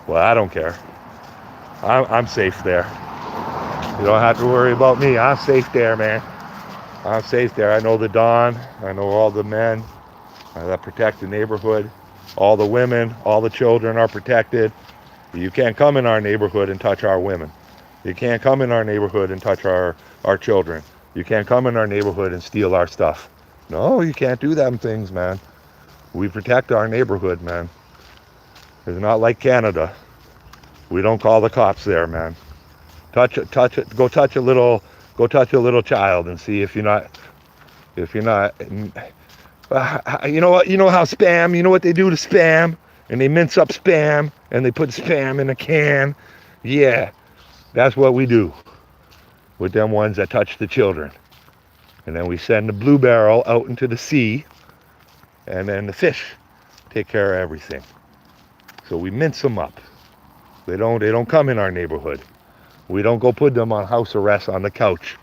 Well, I don't care. I'm safe there. You don't have to worry about me. I'm safe there, man. I'm safe there. I know the Don. I know all the men that protect the neighborhood. All the women, all the children are protected. You can't come in our neighborhood and touch our women. You can't come in our neighborhood and touch our children. You can't come in our neighborhood and steal our stuff. No, you can't do them things, man. We protect our neighborhood, man. It's not like Canada. We don't call the cops there, man. Touch it. Go touch a little child and see if you're not. You know what? You know how spam. You know what they do to spam, and they mince up spam and they put spam in a can. Yeah, that's what we do with them ones that touch the children. And then we send the blue barrel out into the sea, and then the fish take care of everything. So we mince them up. They don't come in our neighborhood. We don't go put them on house arrest on the couch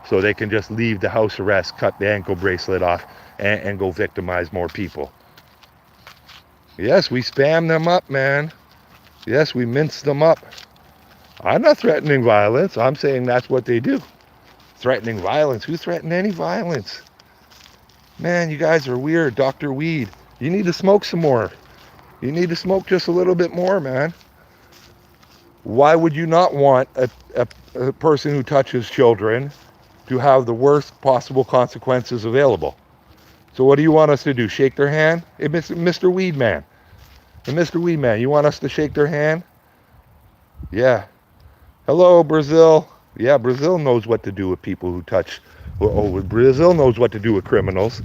so they can just leave the house arrest, cut the ankle bracelet off, and go victimize more people. Yes, we spam them up, man. Yes, we mince them up. I'm not threatening violence. I'm saying that's what they do. Threatening violence? Who threatened any violence? Man, you guys are weird. Dr. Weed, you need to smoke some more. You need to smoke just a little bit more, man. Why would you not want a person who touches children to have the worst possible consequences available? So what do you want us to do? Shake their hand? Hey, Mr. Weed Man. Hey, Mr. Weed Man, you want us to shake their hand? Yeah. Hello, Brazil. Yeah, Brazil knows what to do with people who touch. Oh, Brazil knows what to do with criminals.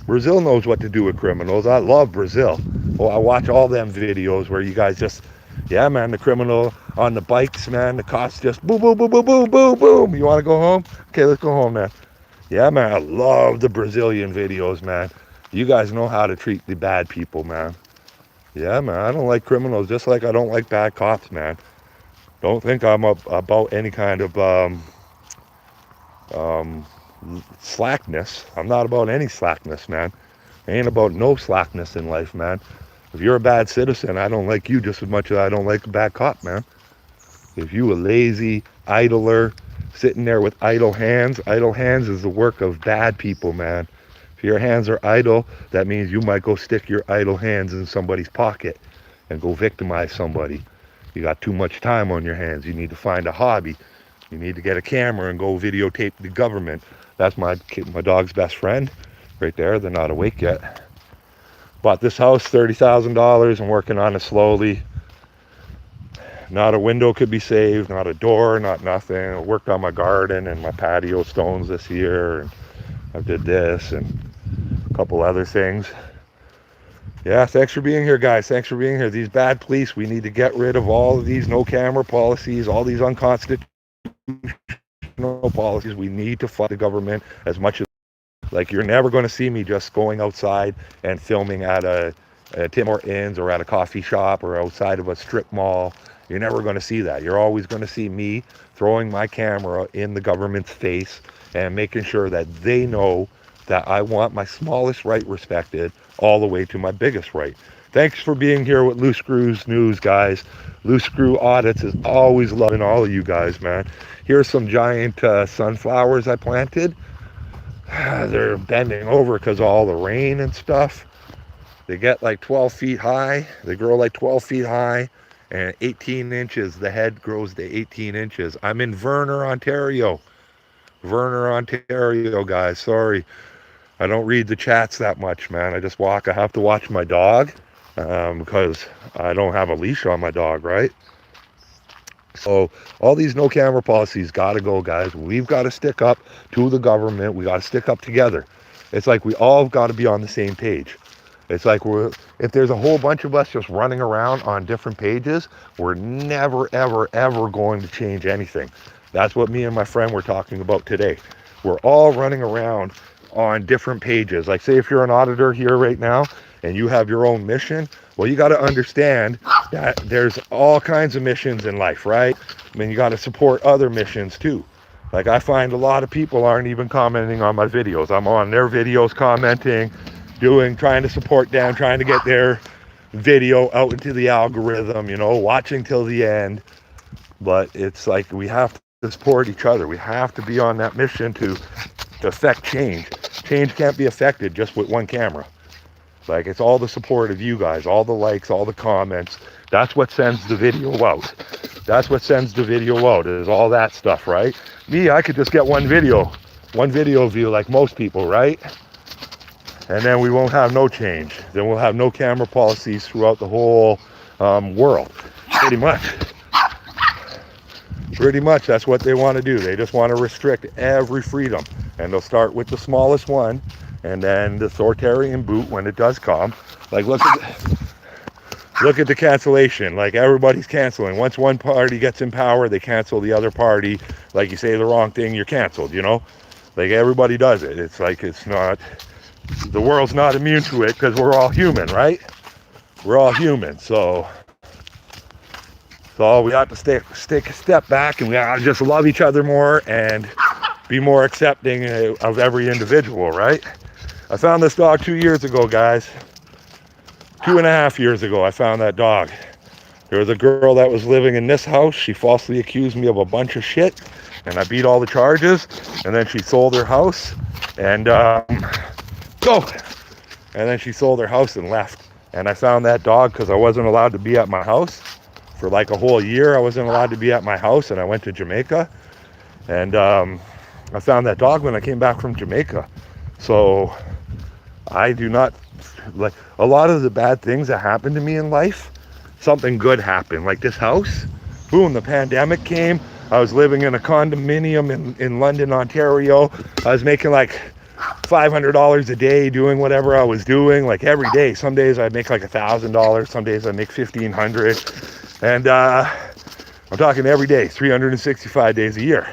Brazil knows what to do with criminals. I love Brazil. Oh, I watch all them videos where you guys just, yeah, man, the criminal on the bikes, man, the cops just boom, boom, boom, boom, boom, boom, boom. You want to go home? Okay, let's go home, man. Yeah, man, I love the Brazilian videos, man. You guys know how to treat the bad people, man. Yeah, man, I don't like criminals just like I don't like bad cops, man. Don't think I'm about any kind of slackness. I'm not about any slackness, man. I ain't about no slackness in life, man. If you're a bad citizen, I don't like you just as much as I don't like a bad cop, man. If you a lazy idler sitting there with idle hands is the work of bad people, man. If your hands are idle, that means you might go stick your idle hands in somebody's pocket and go victimize somebody. You got too much time on your hands. You need to find a hobby. You need to get a camera and go videotape the government. That's my dog's best friend right there. They're not awake yet. Bought this house, $30,000. I'm working on it slowly. Not a window could be saved, not a door, not nothing. I worked on my garden and my patio stones this year, and I did this and a couple other things. Yeah, thanks for being here, guys. Thanks for being here. These bad police, we need to get rid of all of these no camera policies, all these unconstitutional policies. We need to fight the government as much as, like, you're never going to see me just going outside and filming at a Tim Hortons or at a coffee shop or outside of a strip mall. You're never going to see that. You're always going to see me throwing my camera in the government's face and making sure that they know that I want my smallest right respected all the way to my biggest right. Thanks for being here with Loose Screws News, guys. Loose Screw Audits is always loving all of you guys, man. Here's some giant sunflowers I planted. They're bending over because of all the rain and stuff. They get like 12 feet high. They grow like 12 feet high and 18 inches. The head grows to 18 inches. I'm in Verner, Ontario. Verner, Ontario, guys. Sorry. I don't read the chats that much, man. I just walk. I have to watch my dog because I don't have a leash on my dog, right? So all these no camera policies got to go, guys. We've got to stick up to the government. We got to stick up together. It's like we all got to be on the same page. It's like if there's a whole bunch of us just running around on different pages, we're never, ever, ever going to change anything. That's what me and my friend were talking about today. We're all running around on different pages. Like, say if you're an auditor here right now and you have your own mission, well, you got to understand that there's all kinds of missions in life, right? I mean, you got to support other missions too. Like, I find a lot of people aren't even commenting on my videos. I'm on their videos commenting, trying to support them, trying to get their video out into the algorithm, watching till the end. But it's like we have to support each other. We have to be on that mission to affect change. Change can't be affected just with one camera. Like, it's all the support of you guys, all the likes, all the comments. That's what sends the video out. That's what sends the video out, is all that stuff, right? Me, I could just get one video view like most people, right? And then we won't have no change. Then we'll have no camera policies throughout the whole world. Pretty much. Pretty much, that's what they want to do. They just want to restrict every freedom. And they'll start with the smallest one, and then the authoritarian boot when it does come. Like, look at the cancellation. Like, everybody's canceling. Once one party gets in power, they cancel the other party. Like, you say the wrong thing, you're canceled, Like, everybody does it. It's like, the world's not immune to it because we're all human, right? We're all human, so we have to take a step back, and we have to just love each other more and be more accepting of every individual, right? I found this dog 2 years ago, guys. 2.5 years ago, I found that dog. There was a girl that was living in this house. She falsely accused me of a bunch of shit, and I beat all the charges, and then she sold her house, and then she sold her house and left. And I found that dog because I wasn't allowed to be at my house. For like a whole year, I wasn't allowed to be at my house, and I went to Jamaica. And I found that dog when I came back from Jamaica. So I do not, like, a lot of the bad things that happened to me in life, something good happened. Like this house, boom, the pandemic came. I was living in a condominium in London, Ontario. I was making like $500 a day doing whatever I was doing, like every day. Some days I'd make like $1,000, some days I'd make $1,500. And I'm talking every day, 365 days a year.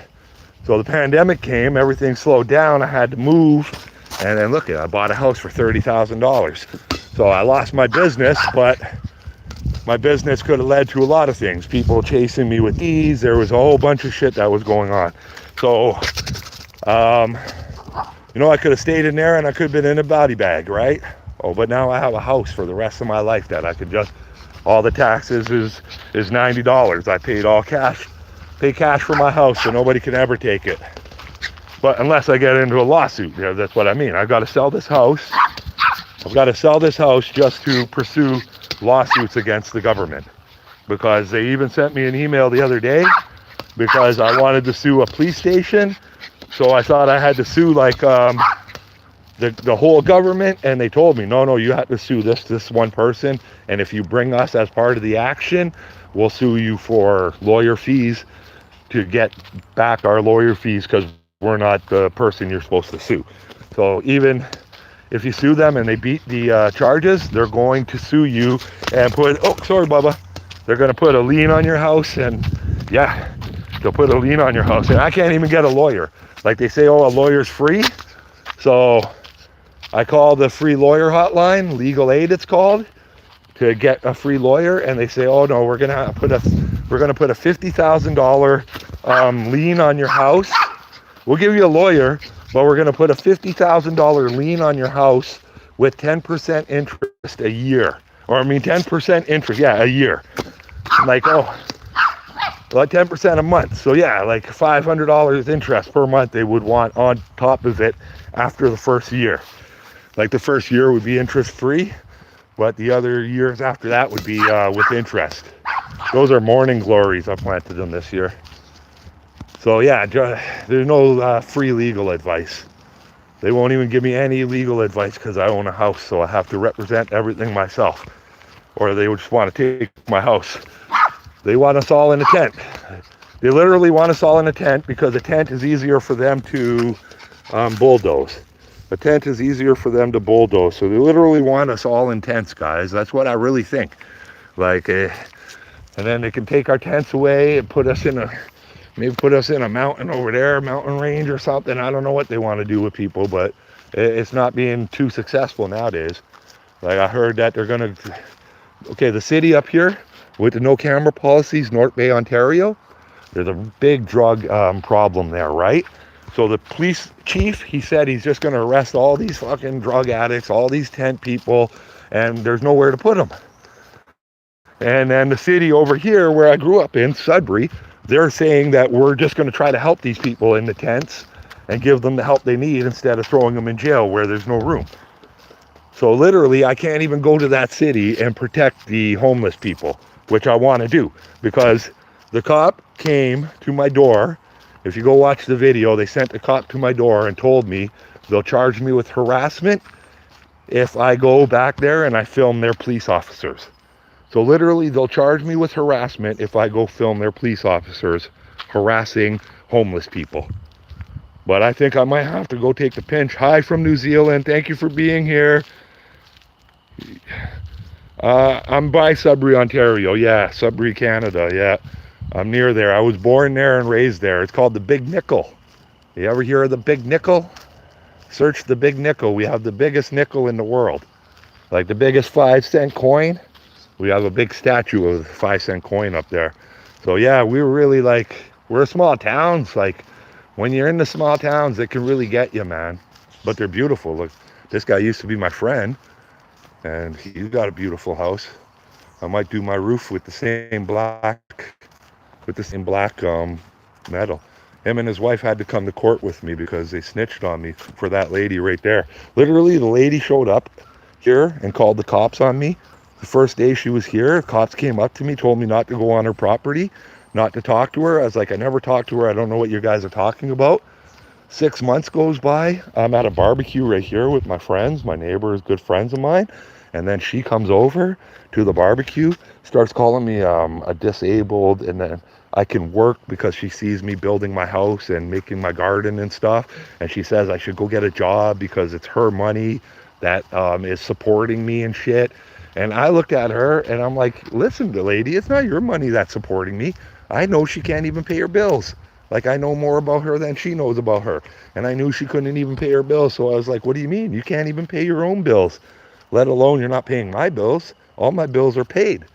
So the pandemic came, everything slowed down, I had to move, and then look, I bought a house for $30,000. So I lost my business, but my business could have led to a lot of things. People chasing me with these, there was a whole bunch of shit that was going on. So, I could have stayed in there and I could have been in a body bag, right? Oh, but now I have a house for the rest of my life that I could just, all the taxes is $90. I paid all cash, pay cash for my house so nobody can ever take it. But unless I get into a lawsuit, that's what I mean. I've got to sell this house. I've got to sell this house just to pursue lawsuits against the government. Because they even sent me an email the other day because I wanted to sue a police station. So I thought I had to sue like the whole government, and they told me, no, you have to sue this one person, and if you bring us as part of the action, we'll sue you for lawyer fees to get back our lawyer fees because we're not the person you're supposed to sue. So even if you sue them and they beat the charges, they're going to sue you and put, oh, sorry, Bubba. They're going to put a lien on your house, and yeah, they'll put a lien on your house. And I can't even get a lawyer. Like they say, oh, a lawyer's free. So I call the free lawyer hotline, legal aid it's called, to get a free lawyer, and they say, oh no, we're gonna put a $50,000 lien on your house. We'll give you a lawyer, but we're gonna put a $50,000 lien on your house with 10% interest a year. Or I mean 10% interest, yeah, a year. Like, oh, like 10% a month. So yeah, like $500 interest per month they would want on top of it after the first year. Like the first year would be interest free, but the other years after that would be with interest. Those are morning glories. I planted them this year. So yeah, there's no free legal advice. They won't even give me any legal advice because I own a house, so I have to represent everything myself. Or they would just want to take my house. They want us all in a tent. They literally want us all in a tent because a tent is easier for them to bulldoze. A tent is easier for them to bulldoze. So they literally want us all in tents, guys. That's what I really think. Like, and then they can take our tents away and put us in a mountain over there, mountain range or something. I don't know what they want to do with people, but it's not being too successful nowadays. Like I heard that they're gonna, okay, the city up here with the no camera policies, North Bay, Ontario, there's a big drug problem there, right? So the police chief, he said he's just going to arrest all these fucking drug addicts, all these tent people, and there's nowhere to put them. And then the city over here where I grew up in, Sudbury, they're saying that we're just going to try to help these people in the tents and give them the help they need instead of throwing them in jail where there's no room. So literally, I can't even go to that city and protect the homeless people, which I want to do, because the cop came to my door. If you go watch the video, they sent a cop to my door and told me they'll charge me with harassment if I go back there and I film their police officers. So literally, they'll charge me with harassment if I go film their police officers harassing homeless people. But I think I might have to go take the pinch. Hi from New Zealand. Thank you for being here. I'm by Sudbury, Ontario. Yeah, Sudbury, Canada. Yeah. I'm near there. I was born there and raised there. It's called the Big Nickel. You ever hear of the Big Nickel? Search the Big Nickel. We have the biggest nickel in the world. Like the biggest 5-cent coin. We have a big statue of the 5-cent coin up there. So yeah, we're small towns. Like when you're in the small towns, it can really get you, man. But they're beautiful. Look, this guy used to be my friend, and he's got a beautiful house. I might do my roof with the same black metal. Him and his wife had to come to court with me because they snitched on me for that lady right there. Literally, the lady showed up here and called the cops on me. The first day she was here, cops came up to me, told me not to go on her property, not to talk to her. I was like, I never talked to her. I don't know what you guys are talking about. 6 months goes by. I'm at a barbecue right here with my friends, my neighbors, good friends of mine. And then she comes over to the barbecue, starts calling me a disabled, and then I can work because she sees me building my house and making my garden and stuff. And she says I should go get a job because it's her money that is supporting me and shit. And I looked at her and I'm like, listen, lady, it's not your money that's supporting me. I know she can't even pay her bills. Like I know more about her than she knows about her. And I knew she couldn't even pay her bills. So I was like, what do you mean? You can't even pay your own bills, let alone you're not paying my bills. All my bills are paid.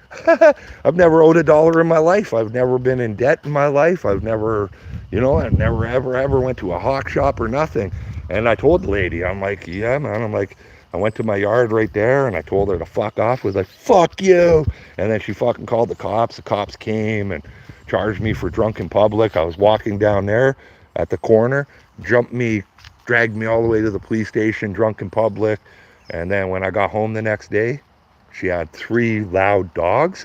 I've never owed $1 in my life. I've never been in debt in my life. I've never ever went to a hawk shop or nothing. And I told the lady, I'm like, yeah, man. I'm like, I went to my yard right there and I told her to fuck off. I was like, fuck you. And then she fucking called the cops. The cops came and charged me for drunk in public. I was walking down there at the corner, dragged me all the way to the police station, drunk in public. And then when I got home the next day, she had 3 loud dogs.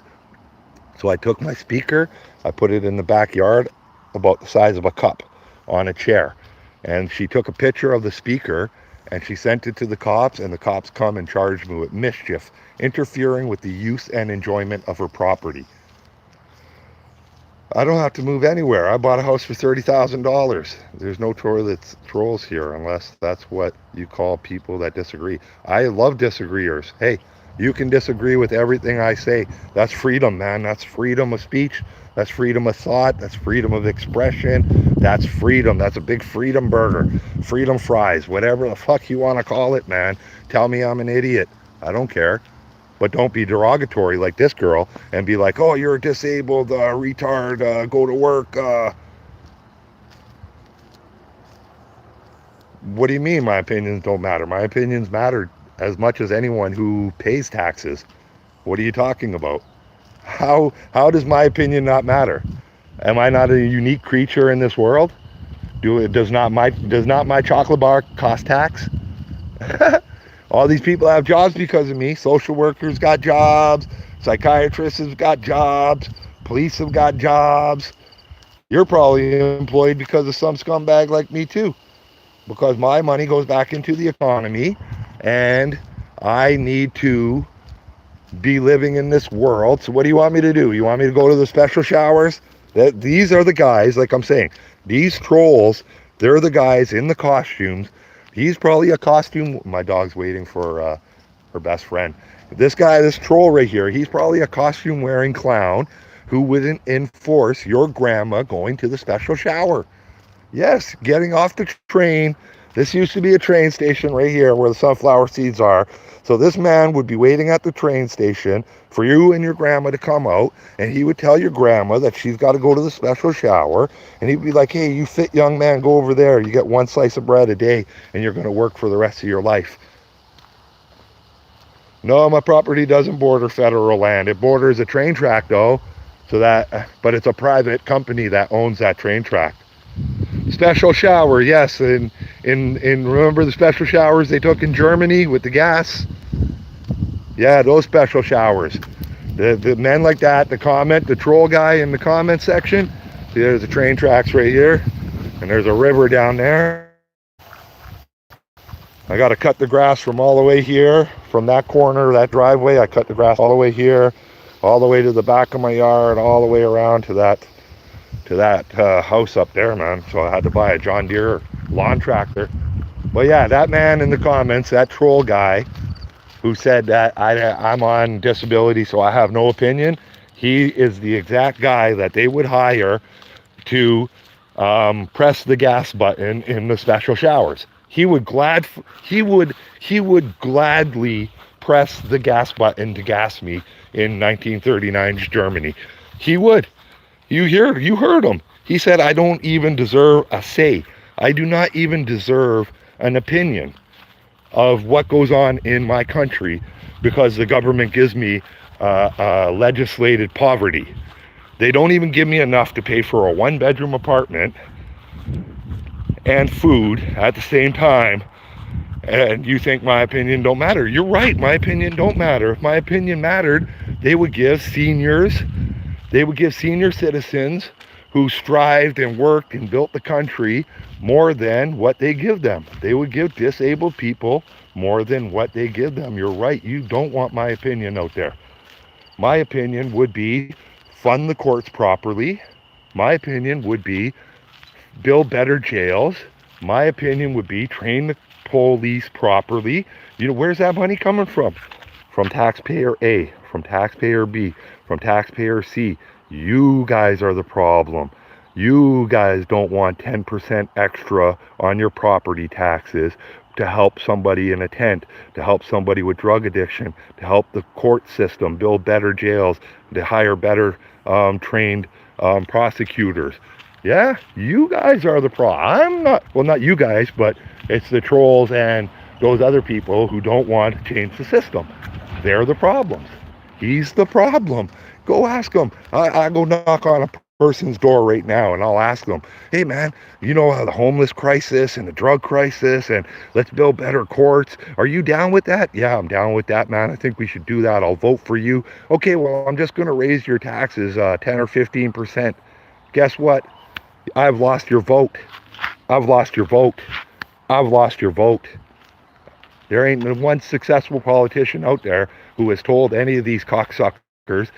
So I took my speaker, I put it in the backyard about the size of a cup on a chair. And she took a picture of the speaker and she sent it to the cops, and the cops come and charged me with mischief, interfering with the use and enjoyment of her property. I don't have to move anywhere. I bought a house for $30,000. There's no trolls here unless that's what you call people that disagree. I love disagreeers. Hey, you can disagree with everything I say. That's freedom, man. That's freedom of speech. That's freedom of thought. That's freedom of expression. That's freedom. That's a big freedom burger. Freedom fries. Whatever the fuck you want to call it, man. Tell me I'm an idiot. I don't care. But don't be derogatory like this girl and be like, oh, you're a disabled retard, go to work. What do you mean my opinions don't matter? My opinions matter as much as anyone who pays taxes. What are you talking about? How does my opinion not matter? Am I not a unique creature in this world? Does not my chocolate bar cost tax? All these people have jobs because of me. Social workers got jobs. Psychiatrists have got jobs. Police have got jobs. You're probably employed because of some scumbag like me too. Because my money goes back into the economy and I need to be living in this world. So what do you want me to do? You want me to go to the special showers? These are the guys, like I'm saying, these trolls, they're the guys in the costumes. He's probably a costume. My dog's waiting for her best friend. This guy, this troll right here, he's probably a costume wearing clown who wouldn't enforce your grandma going to the special shower. Yes, getting off the train. This used to be a train station right here where the sunflower seeds are. So this man would be waiting at the train station for you and your grandma to come out, and he would tell your grandma that she's got to go to the special shower, and he'd be like, hey, you fit young man, go over there. You get one slice of bread a day, and you're going to work for the rest of your life. No, my property doesn't border federal land. It borders a train track, though, but it's a private company that owns that train track. Special shower, yes, and remember the special showers they took in Germany with the gas? Yeah, those special showers. The men like that, the troll guy in the comment section, see there's the train tracks right here, and there's a river down there. I got to cut the grass from all the way here, from that corner, that driveway. I cut the grass all the way here, all the way to the back of my yard, all the way around to that house up there, man. So I had to buy a John Deere lawn tractor. But yeah, that man in the comments, that troll guy who said that I'm on disability, so I have no opinion, he is the exact guy that they would hire to press the gas button in the special showers. He would gladly press the gas button to gas me in 1939's Germany. He would. You heard him. He said, I don't even deserve a say. I do not even deserve an opinion of what goes on in my country because the government gives me legislated poverty. They don't even give me enough to pay for a one-bedroom apartment and food at the same time. And you think my opinion don't matter. You're right, my opinion don't matter. If my opinion mattered, they would give senior citizens who strived and worked and built the country more than what they give them. They would give disabled people more than what they give them. You're right, you don't want my opinion out there. My opinion would be fund the courts properly. My opinion would be build better jails. My opinion would be train the police properly. You know, where's that money coming from? From taxpayer A, from taxpayer B, from taxpayer C. You guys are the problem. You guys don't want 10% extra on your property taxes to help somebody in a tent, to help somebody with drug addiction, to help the court system build better jails, to hire better trained prosecutors. Yeah, you guys are the problem. Not you guys, but it's the trolls and those other people who don't want to change the system. They're the problems. He's the problem. Go ask him. I go knock on a person's door right now and I'll ask them, hey man, you know the homeless crisis and the drug crisis and let's build better courts. Are you down with that? Yeah, I'm down with that, man. I think we should do that. I'll vote for you. Okay, well, I'm just going to raise your taxes 10 or 15%. Guess what? I've lost your vote. I've lost your vote. I've lost your vote. There ain't one successful politician out there who has told any of these cocksuckers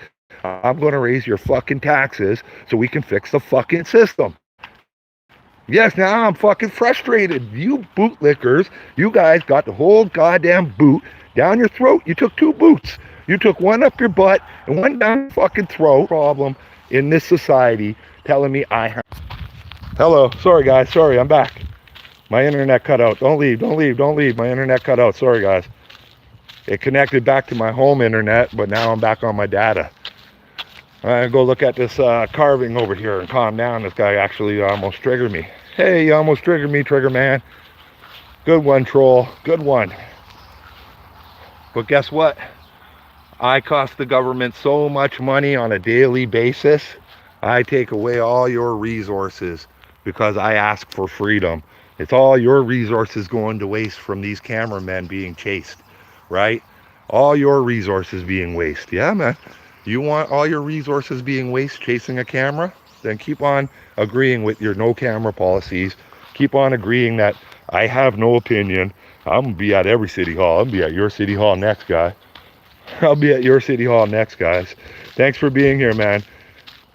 I'm going to raise your fucking taxes so we can fix the fucking system. Yes, now I'm fucking frustrated. You bootlickers, you guys got the whole goddamn boot down your throat. You took 2 boots. You took one up your butt and one down your fucking throat. Problem in this society telling me I have. Hello. Sorry, guys. Sorry, I'm back. My internet cut out. Don't leave. Don't leave. Don't leave. My internet cut out. Sorry, guys. It connected back to my home internet, but now I'm back on my data. I'm gonna go look at this carving over here and calm down. This guy actually almost triggered me. Hey, you almost triggered me, Trigger Man. Good one, troll. Good one. But guess what? I cost the government so much money on a daily basis. I take away all your resources because I ask for freedom. It's all your resources going to waste from these cameramen being chased, right? All your resources being wasted. Yeah, man. You want all your resources being wasted chasing a camera? Then keep on agreeing with your no camera policies. Keep on agreeing that I have no opinion. I'm going to be at every city hall. I'm going to be at your city hall next, guy. I'll be at your city hall next, guys. Thanks for being here, man.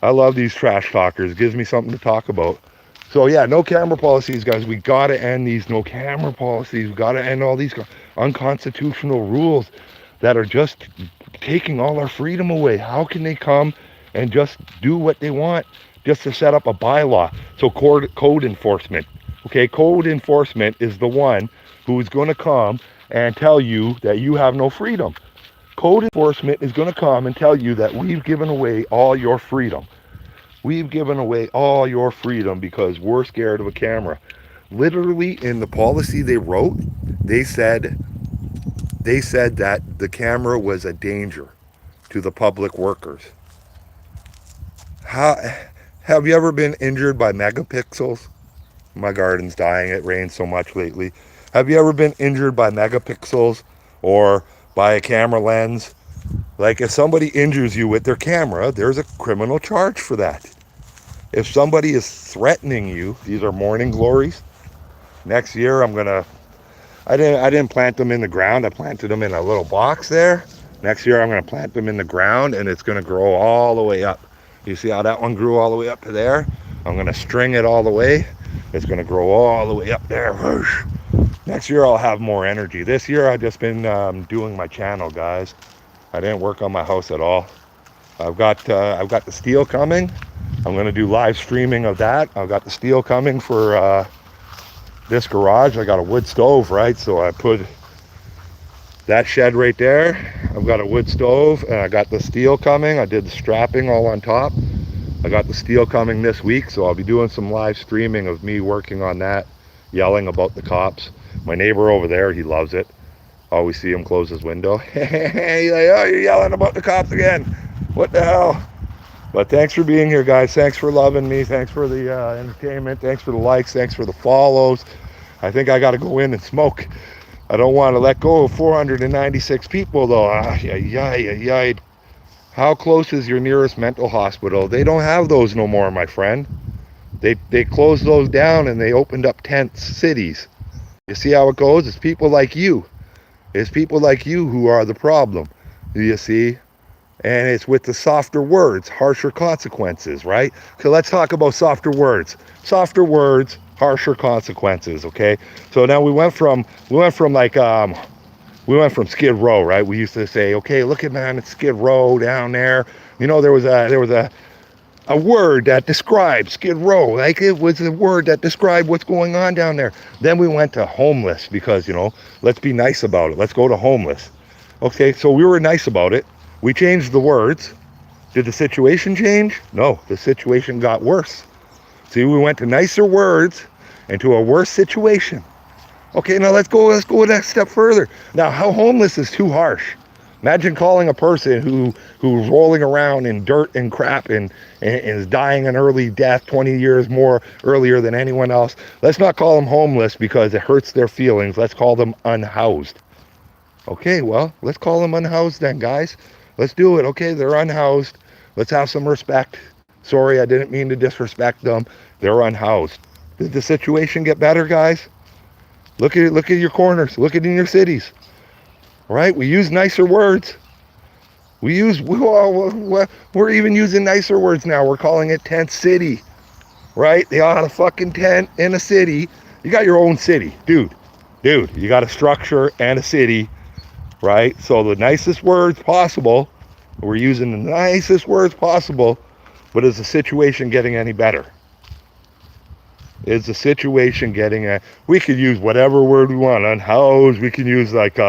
I love these trash talkers. It gives me something to talk about. So yeah, no camera policies, guys. We got to end these no camera policies. We got to end all these unconstitutional rules that are just taking all our freedom away. How can they come and just do what they want just to set up a bylaw? So code enforcement. Okay, code enforcement is the one who is going to come and tell you that you have no freedom. Code enforcement is going to come and tell you that we've given away all your freedom. We've given away all your freedom because we're scared of a camera. Literally in the policy they wrote, they said that the camera was a danger to the public workers. Have you ever been injured by megapixels? My garden's dying. It rained so much lately. Have you ever been injured by megapixels or by a camera lens? Like if somebody injures you with their camera, there's a criminal charge for that. If somebody is threatening you, these are morning glories. Next year I didn't plant them in the ground. I planted them in a little box there. Next year I'm gonna plant them in the ground and it's gonna grow all the way up. You see how that one grew all the way up to there? I'm gonna string it all the way. It's gonna grow all the way up there. Whoosh. Next year I'll have more energy. This year I've just been doing my channel, guys. I didn't work on my house at all. I've got the steel coming. I'm gonna do live streaming of that. I've got the steel coming for this garage. I got a wood stove, right? So I put that shed right there. I've got a wood stove and I got the steel coming. I did the strapping all on top. I got the steel coming this week, so I'll be doing some live streaming of me working on that, yelling about the cops. My neighbor over there, he loves it. Always see him close his window. He's like, oh, you're yelling about the cops again. What the hell? But thanks for being here, guys. Thanks for loving me. Thanks for the entertainment. Thanks for the likes. Thanks for the follows. I think I got to go in and smoke. I don't want to let go of 496 people, though. How close is your nearest mental hospital? They don't have those no more, my friend. They closed those down and they opened up tent cities. You see how it goes? It's people like you. It's people like you who are the problem. You see? And it's with the softer words, harsher consequences, right? Okay, let's talk about softer words. Softer words, harsher consequences, okay? So now we went from Skid Row, right? We used to say, okay, look at, man, it's Skid Row down there. You know, there was a word that described Skid Row. Like it was a word that described what's going on down there. Then we went to homeless because, you know, let's be nice about it. Let's go to homeless. Okay, so we were nice about it. We changed the words. Did the situation change? No, the situation got worse. See, we went to nicer words and to a worse situation. Okay, now let's go a next step further. Now, how homeless is too harsh? Imagine calling a person who's rolling around in dirt and crap and is dying an early death 20 years more earlier than anyone else. Let's not call them homeless because it hurts their feelings. Let's call them unhoused. Okay, well, let's call them unhoused then, guys. Let's do it. Okay, they're unhoused. Let's have some respect. Sorry, I didn't mean to disrespect them. They're unhoused. Did the situation get better, guys? Look at your corners. Look at in your cities. All right, we use nicer words. We're even using nicer words now. We're calling it tent city, right? They got a fucking tent in a city. You got your own city, dude. You got a structure and a city, right? So the nicest words possible. We're using the nicest words possible, but is the situation getting any better? Is the situation getting a? We could use whatever word we want. Unhoused. We can use like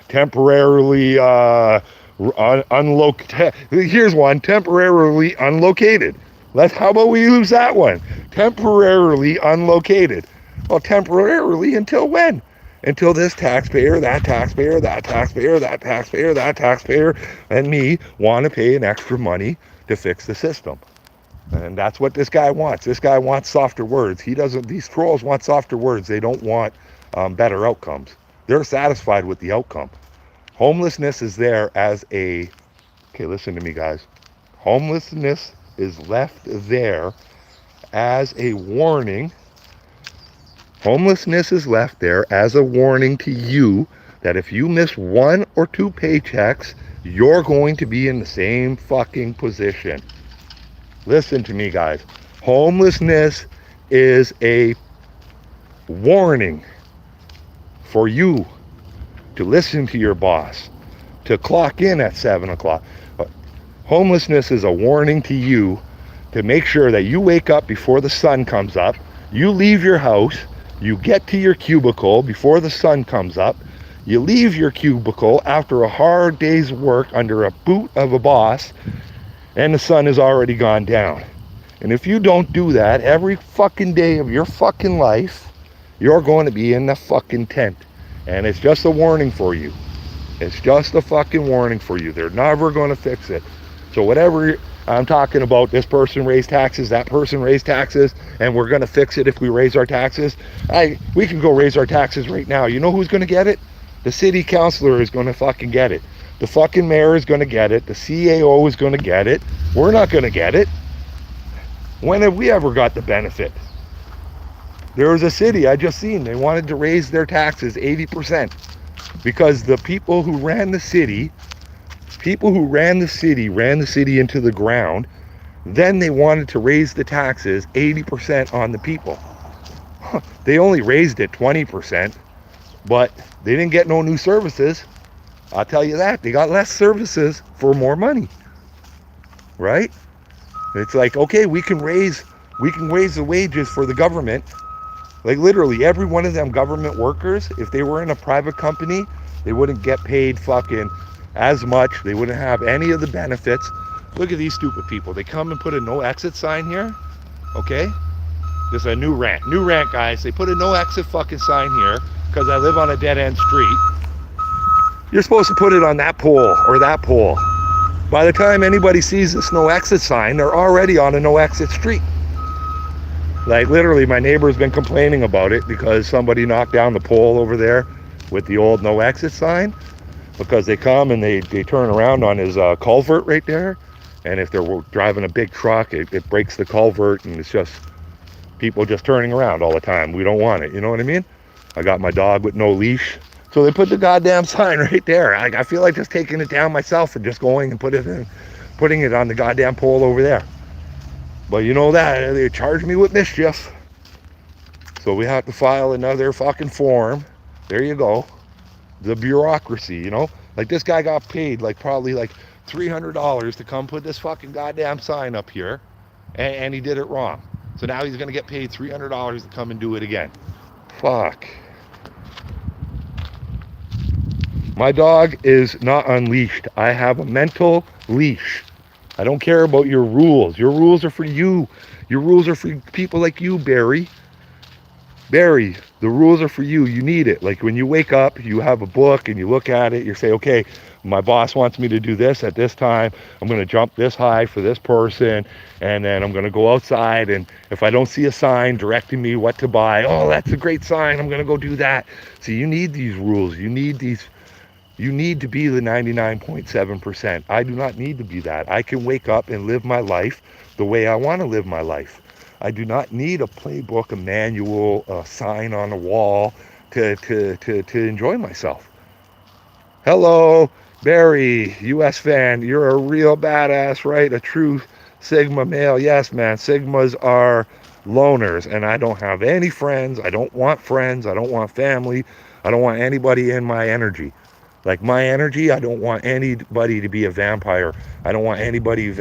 temporarily unlocated. Here's one: temporarily unlocated. How about we use that one? Temporarily unlocated. Well, temporarily until when? Until this taxpayer, that taxpayer, that taxpayer, that taxpayer, that taxpayer, and me want to pay an extra money to fix the system. And that's what this guy wants. This guy wants softer words. He doesn't, these trolls want softer words. They don't want better outcomes. They're satisfied with the outcome. Homelessness is there as a, okay, listen to me, guys. Homelessness is left there as a warning. Homelessness is left there as a warning to you that if you miss 1 or 2 paychecks, you're going to be in the same fucking position. Listen to me, guys. Homelessness is a warning for you to listen to your boss, to clock in at 7 o'clock. Homelessness is a warning to you to make sure that you wake up before the sun comes up, you leave your house, you get to your cubicle before the sun comes up, you leave your cubicle after a hard day's work under a boot of a boss, and the sun has already gone down. And if you don't do that every fucking day of your fucking life, you're going to be in the fucking tent. And it's just a warning for you. It's just a fucking warning for you. They're never going to fix it. So whatever I'm talking about, this person raised taxes, that person raised taxes, and we're going to fix it if we raise our taxes. We can go raise our taxes right now. You know who's going to get it? The city councilor is going to fucking get it. The fucking mayor is going to get it. The CAO is going to get it. We're not going to get it. When have we ever got the benefit? There was a city I just seen. They wanted to raise their taxes 80% because the people who ran the city ran the city into the ground. Then they wanted to raise the taxes 80% on the people. They only raised it 20%, but they didn't get no new services. I'll tell you that. They got less services for more money, right? It's like, okay, we can raise the wages for the government. Like literally every one of them government workers, if they were in a private company, they wouldn't get paid fucking as much. They wouldn't have any of the benefits. Look at these stupid people. They come and put a no exit sign here, okay? This is a new rant, guys. They put a no exit fucking sign here because I live on a dead end street. You're supposed to put it on that pole or that pole. By the time anybody sees this no exit sign, they're already on a no exit street. Like literally my neighbor's been complaining about it because somebody knocked down the pole over there with the old no exit sign, because they come and they turn around on his culvert right there, and if they're driving a big truck, it breaks the culvert, and it's just people just turning around all the time. We don't want it, you know what I mean? I got my dog with no leash, so they put the goddamn sign right there. I feel like just taking it down myself and just going and putting it on the goddamn pole over there. But you know that, they charge me with mischief. So we have to file another fucking form. There you go. The bureaucracy, you know? Like this guy got paid like probably like $300 to come put this fucking goddamn sign up here. And he did it wrong. So now he's going to get paid $300 to come and do it again. Fuck. My dog is not unleashed. I have a mental leash. I don't care about your rules. Your rules are for you. Your rules are for people like you, Barry. Barry, the rules are for you. You need it. Like when you wake up, you have a book and you look at it. You say, okay, my boss wants me to do this at this time. I'm going to jump this high for this person. And then I'm going to go outside. And if I don't see a sign directing me what to buy, oh, that's a great sign. I'm going to go do that. See, you need these rules. You need to be the 99.7%. I do not need to be that. I can wake up and live my life the way I want to live my life. I do not need a playbook, a manual, a sign on a wall to enjoy myself. Hello, Barry, US fan, you're a real badass, right? A true Sigma male. Yes, man. Sigmas are loners, and I don't have any friends. I don't want friends. I don't want family. I don't want anybody in my energy. Like my energy, I don't want anybody to be a vampire. I don't want anybody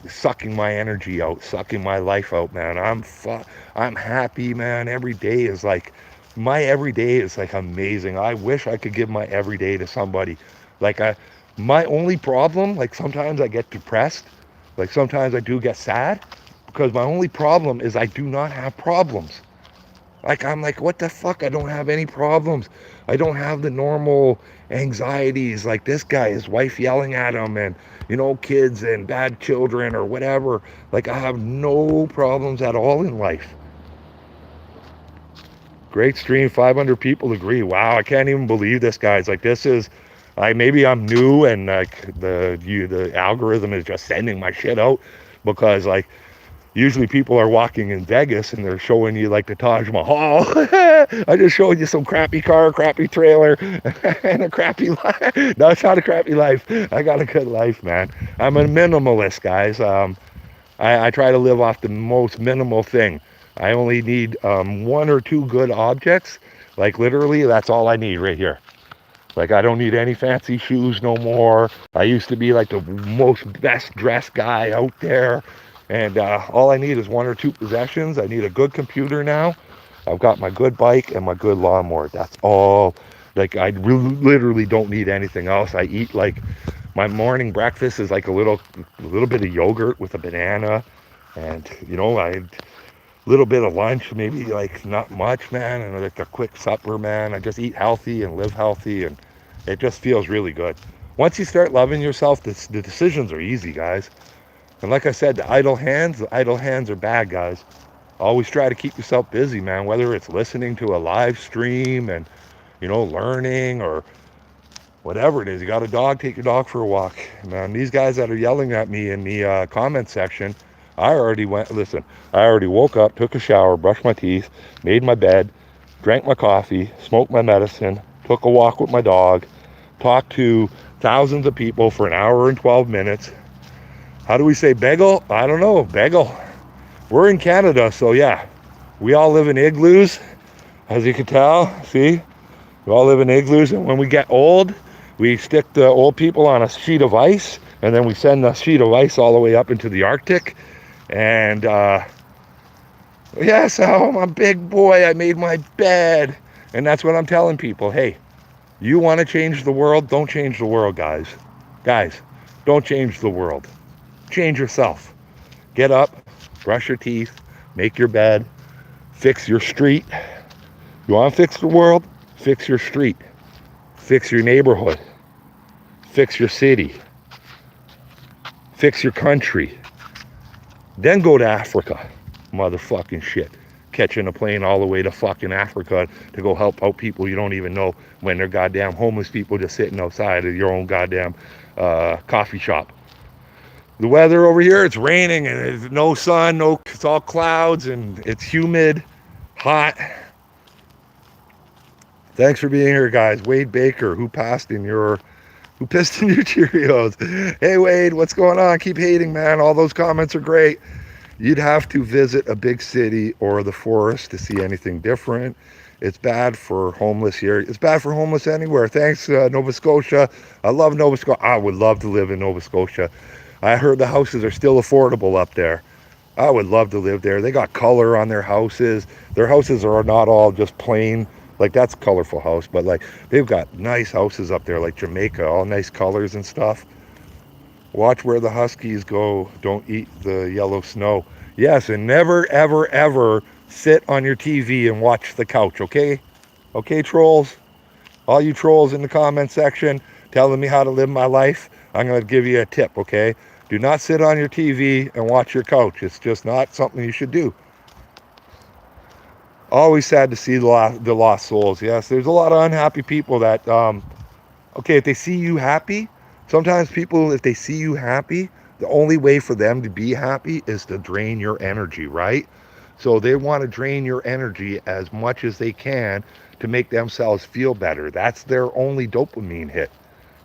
sucking my energy out, sucking my life out, man. I'm happy, man. Every day is like my everyday is like amazing. I wish I could give my everyday to somebody. Like my only problem, like sometimes I get depressed, like sometimes I do get sad, because my only problem is I do not have problems. Like I'm like, what the fuck? I don't have any problems. I don't have the normal anxieties like this guy, his wife yelling at him, and kids and bad children or whatever. Like I have no problems at all in life. Great stream, 500 people agree. Wow, I can't even believe this, guys. Like this is, maybe I'm new and like the algorithm is just sending my shit out, because like usually people are walking in Vegas and they're showing you like the Taj Mahal. I just showed you some crappy car, crappy trailer, and a crappy life. No, it's not a crappy life. I got a good life, man. I'm a minimalist, guys. I try to live off the most minimal thing. I only need one or two good objects. Like literally, that's all I need right here. Like I don't need any fancy shoes no more. I used to be like the most best dressed guy out there. And all I need is one or two possessions. I need a good computer now. I've got my good bike and my good lawnmower. That's all. Like literally don't need anything else. I eat like my morning breakfast is like a little bit of yogurt with a banana, and I little bit of lunch, maybe like not much, man, and like a quick supper, man. I just eat healthy and live healthy, and it just feels really good. Once you start loving yourself, the decisions are easy, guys. And like I said, the idle hands are bad, guys. Always try to keep yourself busy, man, whether it's listening to a live stream and, learning, or whatever it is. You got a dog, take your dog for a walk. Man, these guys that are yelling at me in the comment section, listen, I already woke up, took a shower, brushed my teeth, made my bed, drank my coffee, smoked my medicine, took a walk with my dog, talked to thousands of people for an hour and 12 minutes. How do we say bagel? I don't know, bagel. We're in Canada, so yeah, we all live in igloos, as you can tell, see? We all live in igloos, and when we get old, we stick the old people on a sheet of ice, and then we send the sheet of ice all the way up into the Arctic. And yes, I'm a big boy. I made my bed. And that's what I'm telling people. Hey, you want to change the world? Don't change the world, guys. Guys, don't change the world. Change yourself. Get up, brush your teeth, make your bed, fix your street. You want to fix the world? Fix your street. Fix your neighborhood. Fix your city. Fix your country. Then go to Africa. Motherfucking shit. Catching a plane all the way to fucking Africa to go help out people you don't even know, when they're goddamn homeless people just sitting outside of your own goddamn coffee shop. The weather over here, it's raining and there's no sun, it's all clouds and it's humid, hot. Thanks for being here, guys. Wade Baker, who pissed in your Cheerios. Hey Wade, what's going on? Keep hating, man. All those comments are great. You'd have to visit a big city or the forest to see anything different. It's bad for homeless here. It's bad for homeless anywhere. Thanks, Nova Scotia. I love Nova Scotia. I would love to live in Nova Scotia. I heard the houses are still affordable up there. I would love to live there. They got color on their houses. Their houses are not all just plain. Like, that's a colorful house, but like they've got nice houses up there, like Jamaica, all nice colors and stuff. Watch where the huskies go. Don't eat the yellow snow. Yes, and never, ever, ever sit on your TV and watch the couch, okay? Okay, trolls? All you trolls in the comment section telling me how to live my life, I'm going to give you a tip, okay? Do not sit on your TV and watch your couch. It's just not something you should do. Always sad to see the lost souls. Yes, there's a lot of unhappy people that, okay, if they see you happy, sometimes people, if they see you happy, the only way for them to be happy is to drain your energy, right? So they want to drain your energy as much as they can to make themselves feel better. That's their only dopamine hit.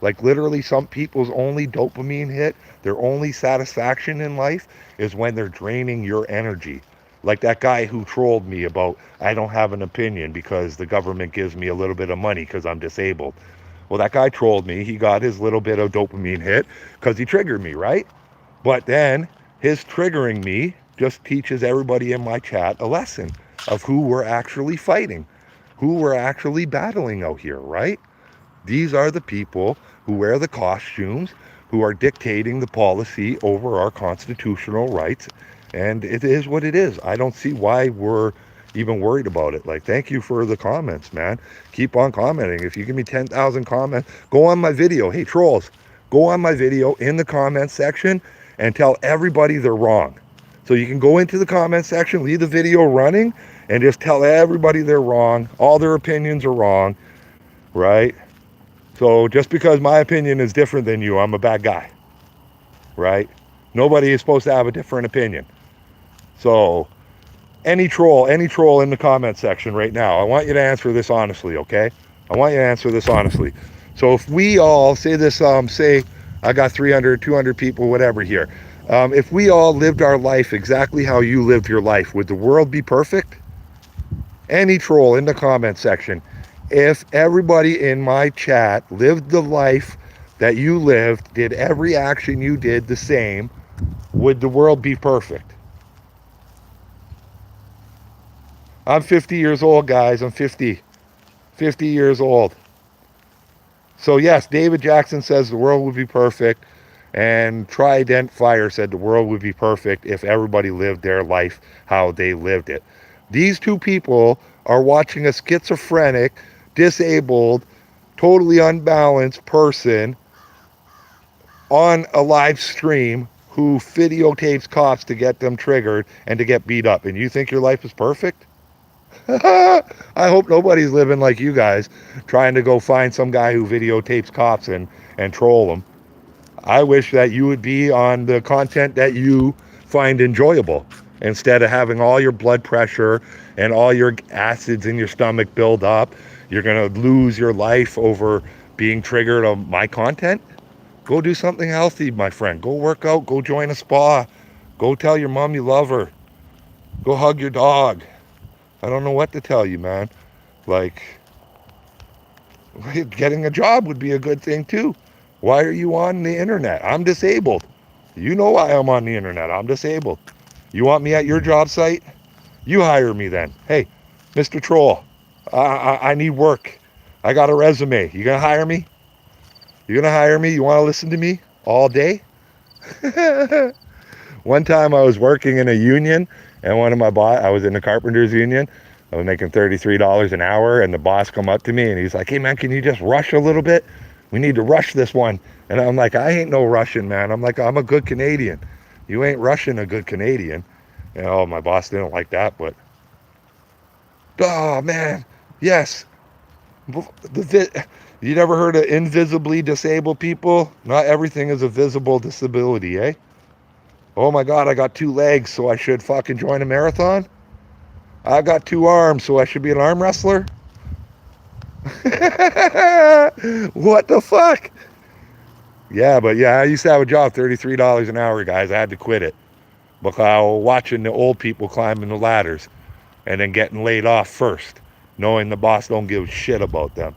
Like literally some people's only dopamine hit, their only satisfaction in life is when they're draining your energy. Like that guy who trolled me about I don't have an opinion because the government gives me a little bit of money because I'm disabled. Well, that guy trolled me. He got his little bit of dopamine hit because he triggered me, right? But then his triggering me just teaches everybody in my chat a lesson of who we're actually fighting, who we're actually battling out here, right? These are the people who wear the costumes, who are dictating the policy over our constitutional rights. And it is what it is. I don't see why we're even worried about it. Like, thank you for the comments, man. Keep on commenting. If you give me 10,000 comments, go on my video. Hey, trolls, go on my video in the comments section and tell everybody they're wrong. So you can go into the comment section, leave the video running, and just tell everybody they're wrong. All their opinions are wrong, right? So just because my opinion is different than you, I'm a bad guy, right? Nobody is supposed to have a different opinion. So any troll in the comment section right now, I want you to answer this honestly, okay? I want you to answer this honestly. So if we all say this, say I got 300, 200 people, whatever here. If we all lived our life exactly how you lived your life, would the world be perfect? Any troll in the comment section. If everybody in my chat lived the life that you lived, did every action you did the same, would the world be perfect? I'm 50 years old, guys. I'm 50 years old. So yes, David Jackson says the world would be perfect. And Trident Fire said the world would be perfect if everybody lived their life how they lived it. These two people are watching a schizophrenic, disabled, totally unbalanced person on a live stream who videotapes cops to get them triggered and to get beat up. And you think your life is perfect? I hope nobody's living like you guys, trying to go find some guy who videotapes cops and troll them. I wish that you would be on the content that you find enjoyable instead of having all your blood pressure and all your acids in your stomach build up. You're going to lose your life over being triggered on my content. Go do something healthy, my friend. Go work out. Go join a spa. Go tell your mom you love her. Go hug your dog. I don't know what to tell you, man. Like, getting a job would be a good thing too. Why are you on the internet? I'm disabled. You know why I'm on the internet. I'm disabled. You want me at your job site? You hire me then. Hey, Mr. Troll, I need work. I got a resume. You gonna hire me? You gonna hire me? You want to listen to me all day? One time I was working in a union, and I was in the carpenters union. I was making $33 an hour, and the boss come up to me and he's like, "Hey man, can you just rush a little bit? We need to rush this one." And I'm like, "I ain't no Russian, man." I'm like, "I'm a good Canadian. You ain't Russian a good Canadian." And oh, my boss didn't like that, but oh man, yes. You never heard of invisibly disabled people? Not everything is a visible disability, eh? Oh my God, I got 2 legs, so I should fucking join a marathon? I got 2 arms, so I should be an arm wrestler? What the fuck? Yeah, but yeah, I used to have a job, $33 an hour, guys. I had to quit it because I was watching the old people climbing the ladders and then getting laid off first, knowing the boss don't give a shit about them.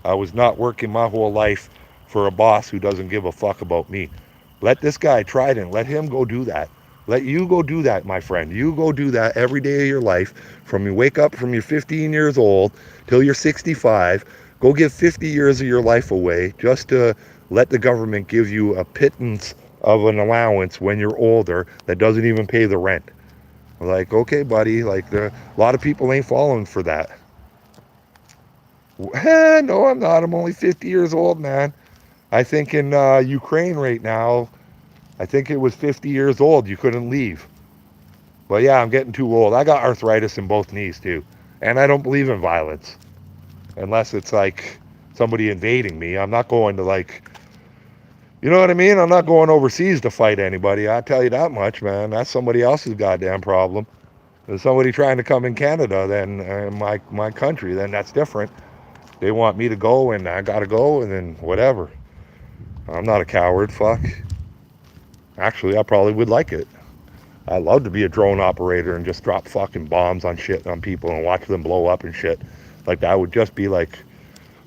I was not working my whole life for a boss who doesn't give a fuck about me. Let this guy Trident, let him go do that. Let you go do that, my friend. You go do that every day of your life. From you wake up from you're 15 years old till you're 65. Go give 50 years of your life away just to let the government give you a pittance of an allowance when you're older that doesn't even pay the rent. Like, okay, buddy, like a lot of people ain't falling for that. No, I'm not. I'm only 50 years old, man. I think in Ukraine right now, I think it was 50 years old. You couldn't leave. But yeah, I'm getting too old. I got arthritis in both knees too. And I don't believe in violence. Unless it's like somebody invading me. I'm not going to like, you know what I mean? I'm not going overseas to fight anybody. I tell you that much, man. That's somebody else's goddamn problem. There's somebody trying to come in Canada, then my country, then that's different. They want me to go and I gotta go and then whatever. I'm not a coward, fuck. Actually, I probably would like it. I'd love to be a drone operator and just drop fucking bombs on shit on people and watch them blow up and shit. Like, that would just be like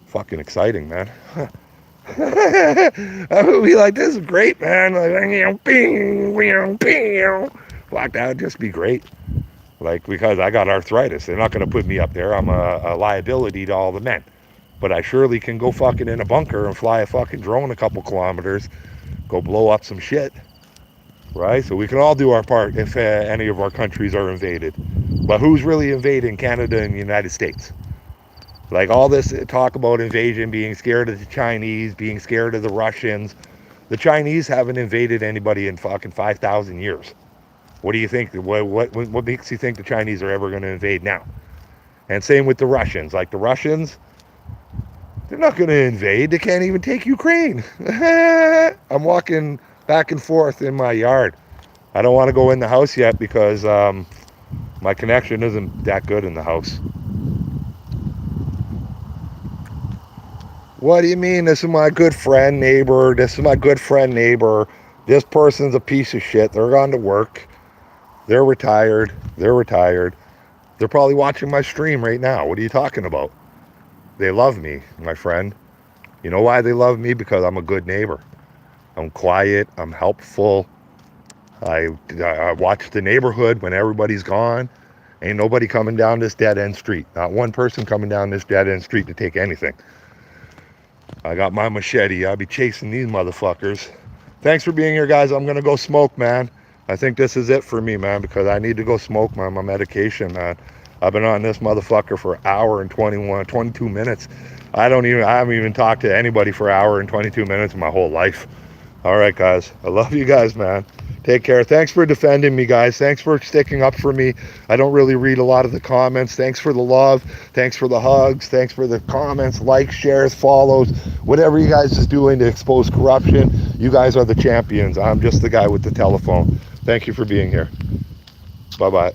fucking exciting, man. I would be like, this is great, man. Like, fuck, that would just be great. Like, because I got arthritis. They're not going to put me up there. I'm a liability to all the men. But I surely can go fucking in a bunker and fly a fucking drone a couple kilometers, go blow up some shit. Right? So we can all do our part if any of our countries are invaded. But who's really invading Canada and the United States? Like, all this talk about invasion, being scared of the Chinese, being scared of the Russians. The Chinese haven't invaded anybody in fucking 5,000 years. What do you think? What makes you think the Chinese are ever going to invade now? And same with the Russians. Like, the Russians, they're not going to invade. They can't even take Ukraine. I'm walking back and forth in my yard. I don't want to go in the house yet because my connection isn't that good in the house. What do you mean? This is my good friend, neighbor. This is my good friend, neighbor. This person's a piece of shit. They're gone to work. They're retired. They're retired. They're probably watching my stream right now. What are you talking about? They love me, my friend. You know why they love me? Because I'm a good neighbor. I'm quiet. I'm helpful. I watch the neighborhood when everybody's gone. Ain't nobody coming down this dead-end street. Not one person coming down this dead-end street to take anything. I got my machete. I'll be chasing these motherfuckers. Thanks for being here, guys. I'm going to go smoke, man. I think this is it for me, man, because I need to go smoke my medication, man. I've been on this motherfucker for an hour and 22 minutes. I haven't even talked to anybody for an hour and 22 minutes in my whole life. All right, guys. I love you guys, man. Take care. Thanks for defending me, guys. Thanks for sticking up for me. I don't really read a lot of the comments. Thanks for the love. Thanks for the hugs. Thanks for the comments, likes, shares, follows, whatever you guys is doing to expose corruption. You guys are the champions. I'm just the guy with the telephone. Thank you for being here. Bye-bye.